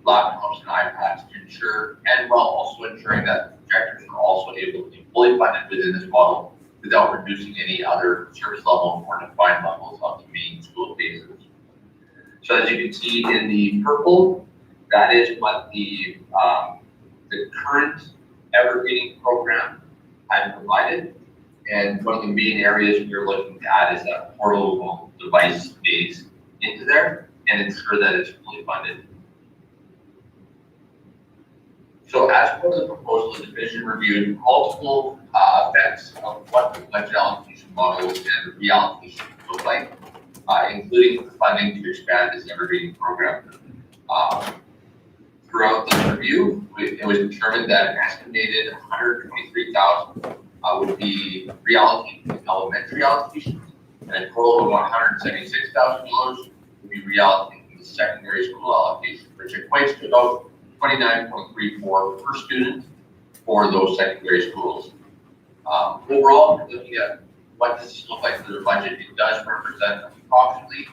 laptops and iPads to ensure, and while also ensuring that projectors are also able to be fully funded within this model without reducing any other service level or defined levels of the main school phases. So as you can see in the purple, that is what the current evergreening program had provided. And one of the main areas we are looking to add is that portable device phase into there and ensure that it's fully funded. So as part of the proposal, the division reviewed multiple effects of what the budget allocation models and reallocation look like, including the funding to expand this evergreen program. Throughout the review, it was determined that an estimated $123,000 would be reallocated to elementary allocations, and a total of $176,000 would be reallocated to the secondary school allocation, which equates to about $29.34 per student for those secondary schools. Overall, looking at what does this look like for the budget, it does represent approximately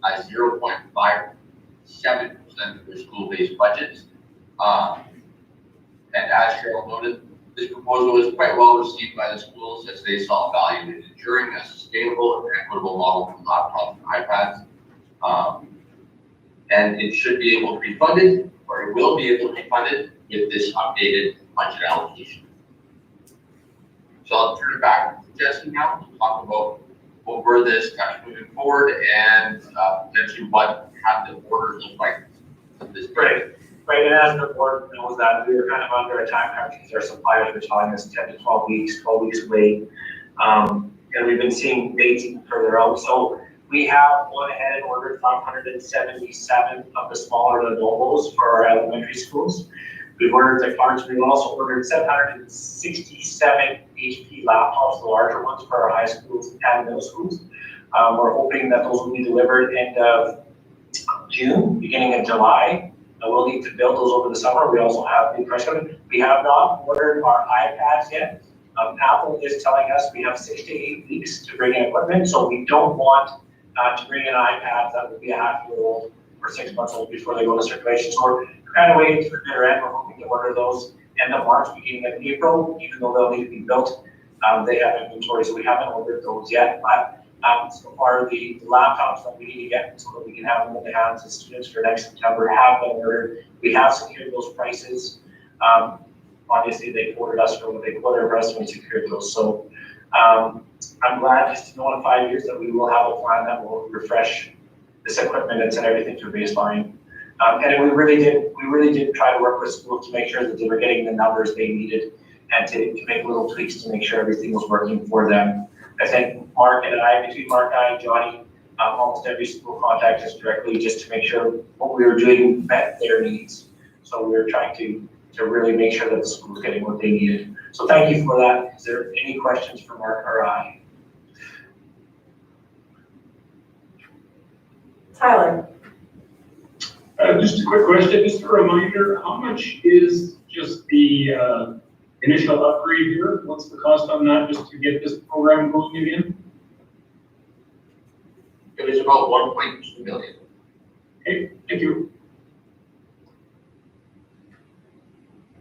0.57% of their school-based budgets. And as Cheryl noted, this proposal was quite well received by the schools as they saw value in ensuring a sustainable and equitable model for laptops and iPads. And it should be able to be funded, or it will be able to be funded with this updated budget allocation. So I'll turn it back to Jesse now to talk about what were the steps moving forward and potentially what have the orders look like at this point. Right, and as the board knows that we were kind of under a time crunch because our suppliers were telling us 10 to 12 weeks away. And we've been seeing dates even further out. So we have gone ahead and ordered 577 of the smaller Lenovo's for our elementary schools. We've ordered the cards, we've also ordered 767 HP laptops, the larger ones for our high schools and middle schools. We're hoping that those will be delivered end of June, beginning of July. We'll need to build those over the summer. We also have new press coming. We have not ordered our iPads yet. Apple is telling us we have 6 to 8 weeks to bring in equipment, so we don't want to bring in iPads that would be a half-year-old or 6 months old before they go into circulation. So we're kind of waiting for their end. We're hoping to order those end of March, beginning of April, even though they'll need to be built. They have inventory, so we haven't ordered those yet. But so far, the laptops that we need to get so that we can have them in the hands of students for next September have been ordered. We have secured those prices. Obviously, they quoted us for what they quoted for us, and we secured those. So I'm glad just to know in 5 years that we will have a plan that will refresh this equipment and set everything to a baseline. And we really did try to work with schools to make sure that they were getting the numbers they needed and to make little tweaks to make sure everything was working for them. I think between Mark and I and Johnny, almost every school contacted us directly just to make sure what we were doing met their needs. So we were trying to really make sure that the school was getting what they needed. So thank you for that. Is there any questions for Mark or I? Tyler? Just a quick question, just a reminder, how much is just the initial upgrade here? What's the cost on that just to get this program going again? It was about 1.2 million. Okay, thank you.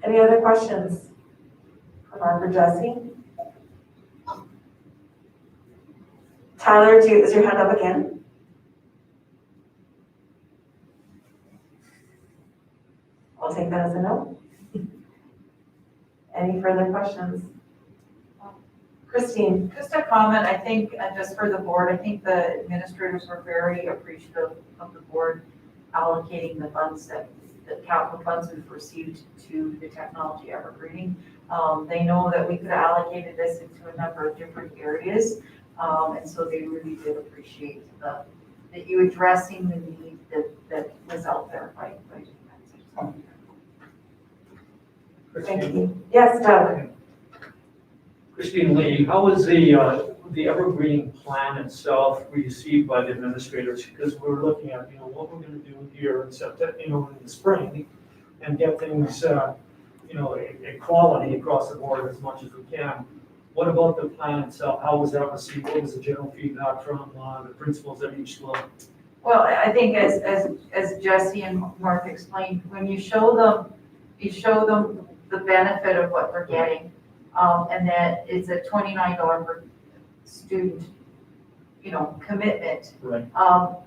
Any other questions for Mark or Jesse? Tyler, is your hand up again? I'll take that as a no. Any further questions? Christine? Just a comment, I think, just for the board, I think the administrators were very appreciative of the board allocating the funds the capital funds we've received to the technology evergreening. They know that we could have allocated this into a number of different areas, and so they really did appreciate that you addressing the need that was out there by doing that. Thank you. Yes, Doug? Christine Lee, how was the evergreen plan itself received by the administrators? Because we're looking at, what we're going to do here in September, in the spring, and get things, a quality across the board as much as we can. What about the plan itself? How was that received? What was the general feedback from the principals at each school? Well, I think as Jesse and Mark explained, when you show them the benefit of what they're getting, and that it's a $29 per student, commitment. Right.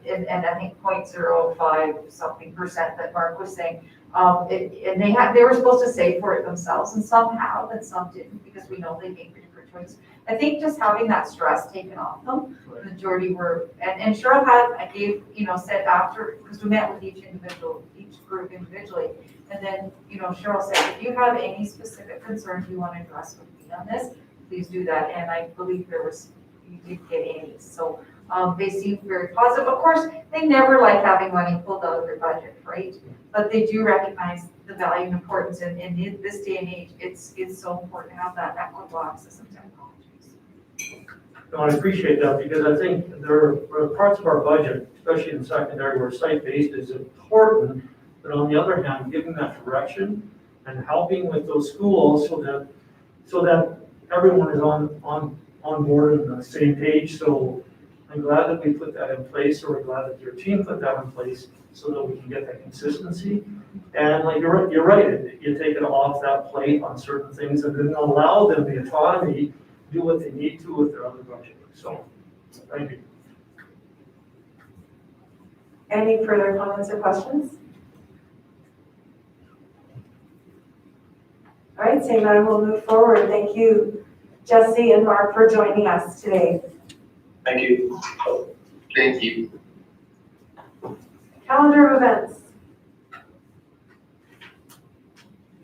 And I think 0.05 something percent that Mark was saying. And they were supposed to save for it themselves, and some have and some didn't, because we know they make different choices. I think just having that stress taken off them, the majority were, and Cheryl said after, because we met with each group individually, and then, Cheryl said, if you have any specific concerns you want to address with me on this, please do that. And I believe you did get any. So they seemed very positive. Of course, they never like having money pulled out of their budget, right? But they do recognize the value and importance. And in this day and age, it's so important to have that equitable access of technologies. No, I appreciate that, because I think there are parts of our budget, especially in secondary, where site-based is important. But on the other hand, giving that direction and helping with those schools so that everyone is on board and on the same page. So I'm glad that we put that in place, or we're glad that your team put that in place so that we can get that consistency. And like you're right, you take it off that plate on certain things and then allow them the autonomy to do what they need to with their other budget. So thank you. Any further comments or questions? All right, seeing none, we'll move forward. Thank you, Jesse and Mark, for joining us today. Thank you. Thank you. Calendar of events.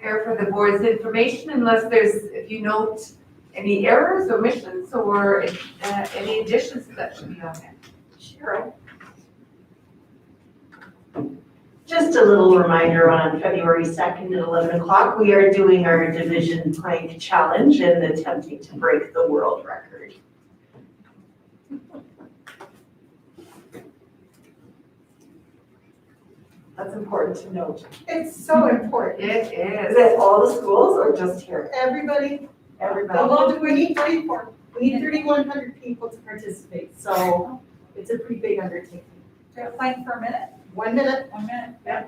Here for the board's information, unless if you note any errors, omissions, or any additions that should be on there. Sure. Just just a little reminder on February 2nd at 11 o'clock, we are doing our division plank challenge and attempting to break the world record. That's important to note. It's so important. It Is is. it all the schools or just here? Everybody, Everybody? we need 34, we need 3,100 people to participate, so it's a pretty big undertaking. Plank for a minute? 1 minute, 1 minute, yeah.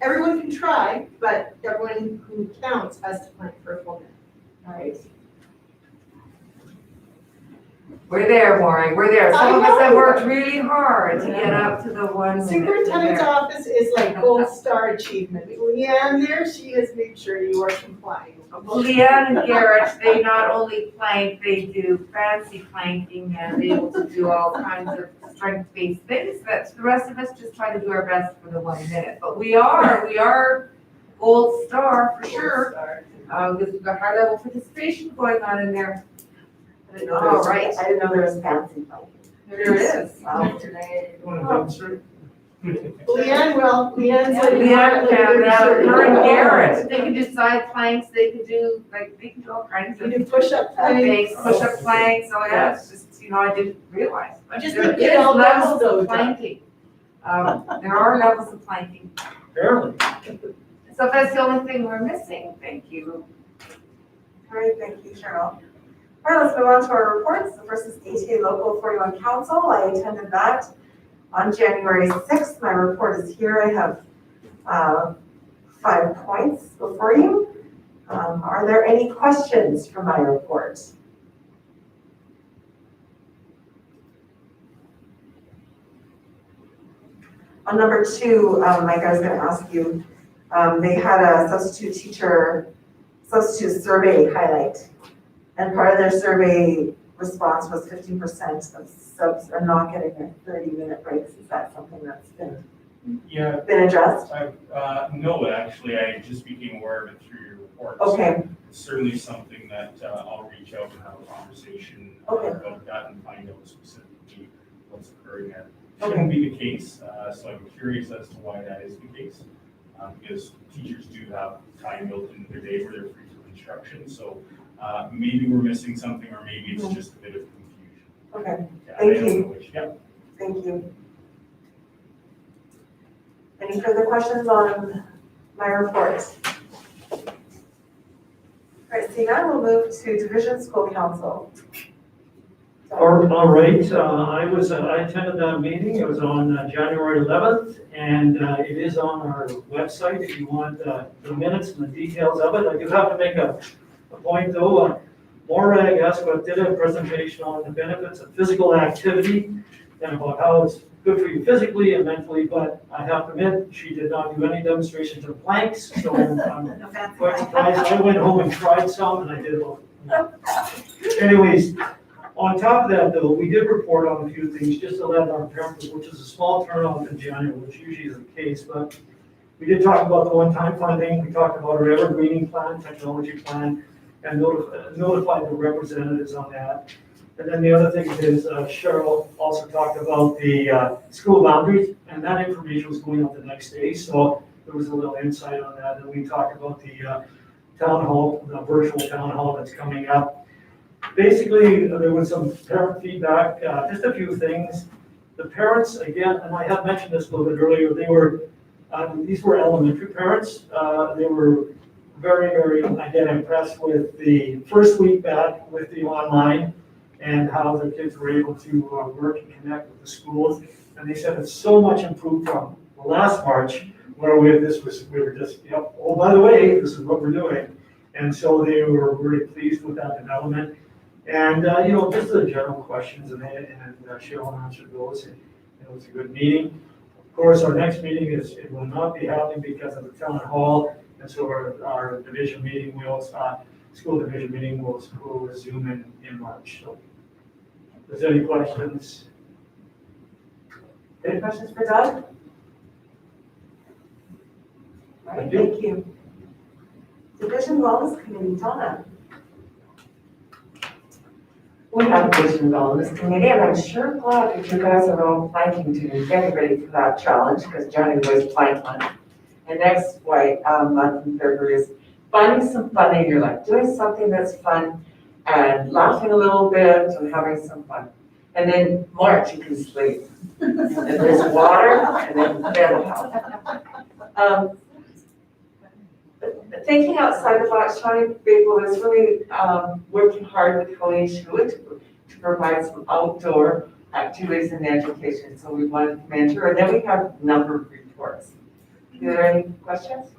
everyone can try, but everyone who counts has to plank for a full minute. Right. We're there, Maureen, we're there. Some of I us have know. worked really hard to get up to the 1 minute. Superintendent's We're there. office is like gold star achievement. Leanne there, she has made sure you are complying. Leanne and Garrett, they not only plank, they do fancy planking and able to do all kinds of strength-based things that the rest of us just try to do our best for the 1 minute. But we are gold star for sure. Because we've got high level participation going on in there. I didn't know there was- All right. I didn't know there was fancy planking. There is. Wow. You want to demonstrate? Leanne's like. Leanne can, her and Garrett, they can do side planks, they can do all kinds You of do push-up things, planks. push-up planks, oh yeah, it's just, I didn't realize. But Just there to get is all levels those of planking. There are levels of planking. Barely. So if that's the only thing we're missing, thank you. All right, thank you, Cheryl. All right, let's move on to our reports. The first is ATA Local 41 Council. I attended that on January 6th. My report is here. I have 5 points before you. Are there any questions for my report? On number 2, Mike, I was going to ask you, they had a substitute survey highlight. And part of their survey response was 15% of subs are not getting their 30-minute breaks. Is that something that's been addressed? No, actually, I just became aware of it through your report. Okay. So it's certainly something that I'll reach out and have a conversation about that and find out specifically what's occurring there. Shouldn't be the case, so I'm curious as to why that is the case. Because teachers do have time built into their day where they're free from instruction, so maybe we're missing something, or maybe it's just a bit of confusion. Okay, Yeah, thank I don't you. know which. Yeah. Thank you. Any further questions on my report? All right, seeing none, we'll move to Division School Council. All right, I attended that meeting. It was on January 11th, and it is on our website if you want the minutes and the details of it. I do have to make a point though. Maura, I guess, but did a presentation on the benefits of physical activity and about how it's good for you physically and mentally, but I have to admit, she did not do any demonstrations of planks, so I'm quite surprised. I went home and tried some, and I did a Anyways, on top of that, though, we did report on a few things, just to let our parents, which is a small turnout in January, which usually is the case, but we did talk about the one-time funding, we talked about our evergreening plan, technology plan, and notified the representatives on that. And then the other thing is Cheryl also talked about the school boundaries, and that information was going out the next day, so there was a little insight on that. And we talked about the town hall, the virtual town hall that's coming up. Basically, there was some parent feedback, just a few things. The parents, again, and I have mentioned this a little bit earlier, these were elementary parents. They were very, very, again, impressed with the first week back with the online and how their kids were able to work and connect with the schools. And they said it's so much improved from last March, where we were just, oh, by the way, this is what we're doing. And so they were very pleased with that development. And, just the general questions, and Cheryl answered those, and it was a good meeting. Of course, our next meeting it will not be happening because of the town hall, and so our division meeting school division meeting will resume in March. So, is there any questions? Any questions for Doug? All right, thank you. Division Wellness Committee, Donna. we have vision wellness committee, and I'm sure glad that you guys are all planning to get ready for that challenge, because January was plank month. And next month in February is finding some fun in your life, doing something that's fun and laughing a little bit and having some fun. And then March, you can sleep. And there's water, and then mental health. Thinking outside the box, Shawnee Babel is really working hard with Colleen Schuett to provide some outdoor activities and education. So we wanted to mentor, and then we have a number of reports. Are there any questions?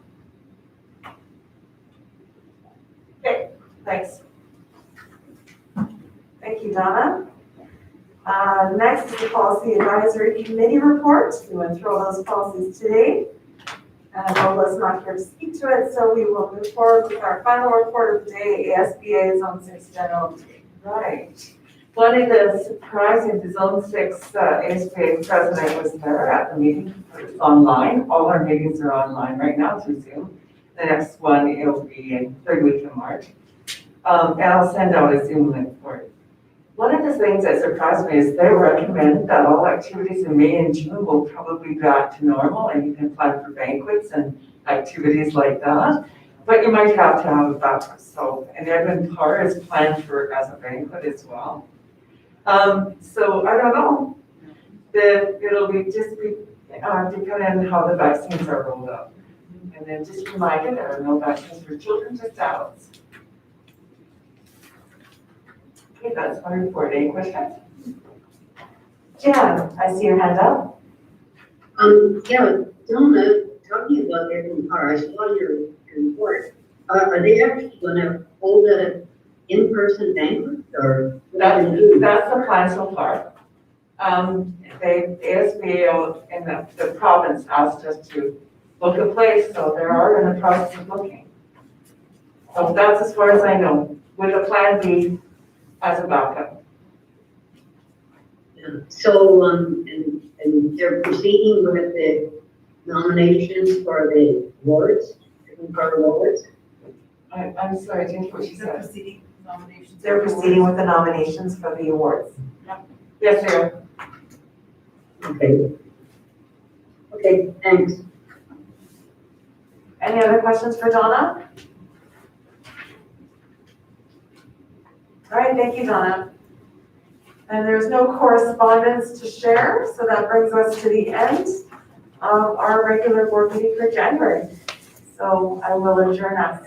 Okay, thanks. Thank you, Donna. Next is the Policy Advisory Committee report. We went through all those policies today. Lola's not here to speak to it, so we will move forward with our final report of the day, ASBA Zone 6 General. Right. One of the surprising, the Zone 6 ASBA president was there at the meeting. It's online. All our meetings are online right now through Zoom. The next one, it'll be in third week of March. And I'll send out a Zoom link for it. One of the things that surprised me is they recommend that all activities in May and June will probably be back to normal, and you can plan for banquets and activities like that. But you might have to have a backup. So, and Edmund Parr is planned for as a banquet as well. So I don't know. It'll be depending on how the vaccines are rolled out. And then just reminded, there are no vaccines for children, just adults. Okay, that's my report. Any questions? Jan, I see your hand up. Yeah, Donna, talking about Edmund Parr, I saw your report. Are they actually gonna hold an in-person banquet or? That's the plan so far. The ASBA and the province asked us to look a place, so they are in the process of looking. So that's as far as I know, with a plan B as a backup. Yeah. So, and they're proceeding with the nominations for the awards, Edmund Parr awards? I'm sorry, I didn't hear what you said. They're proceeding with the nominations for the awards. Yes, sir. Okay. Okay, thanks. Any other questions for Donna? All right, thank you, Donna. And there's no correspondence to share, so that brings us to the end of our regular board meeting for January. So I will adjourn us.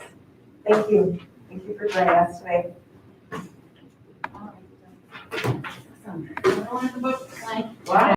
Thank you. Thank you for joining us today. Wow.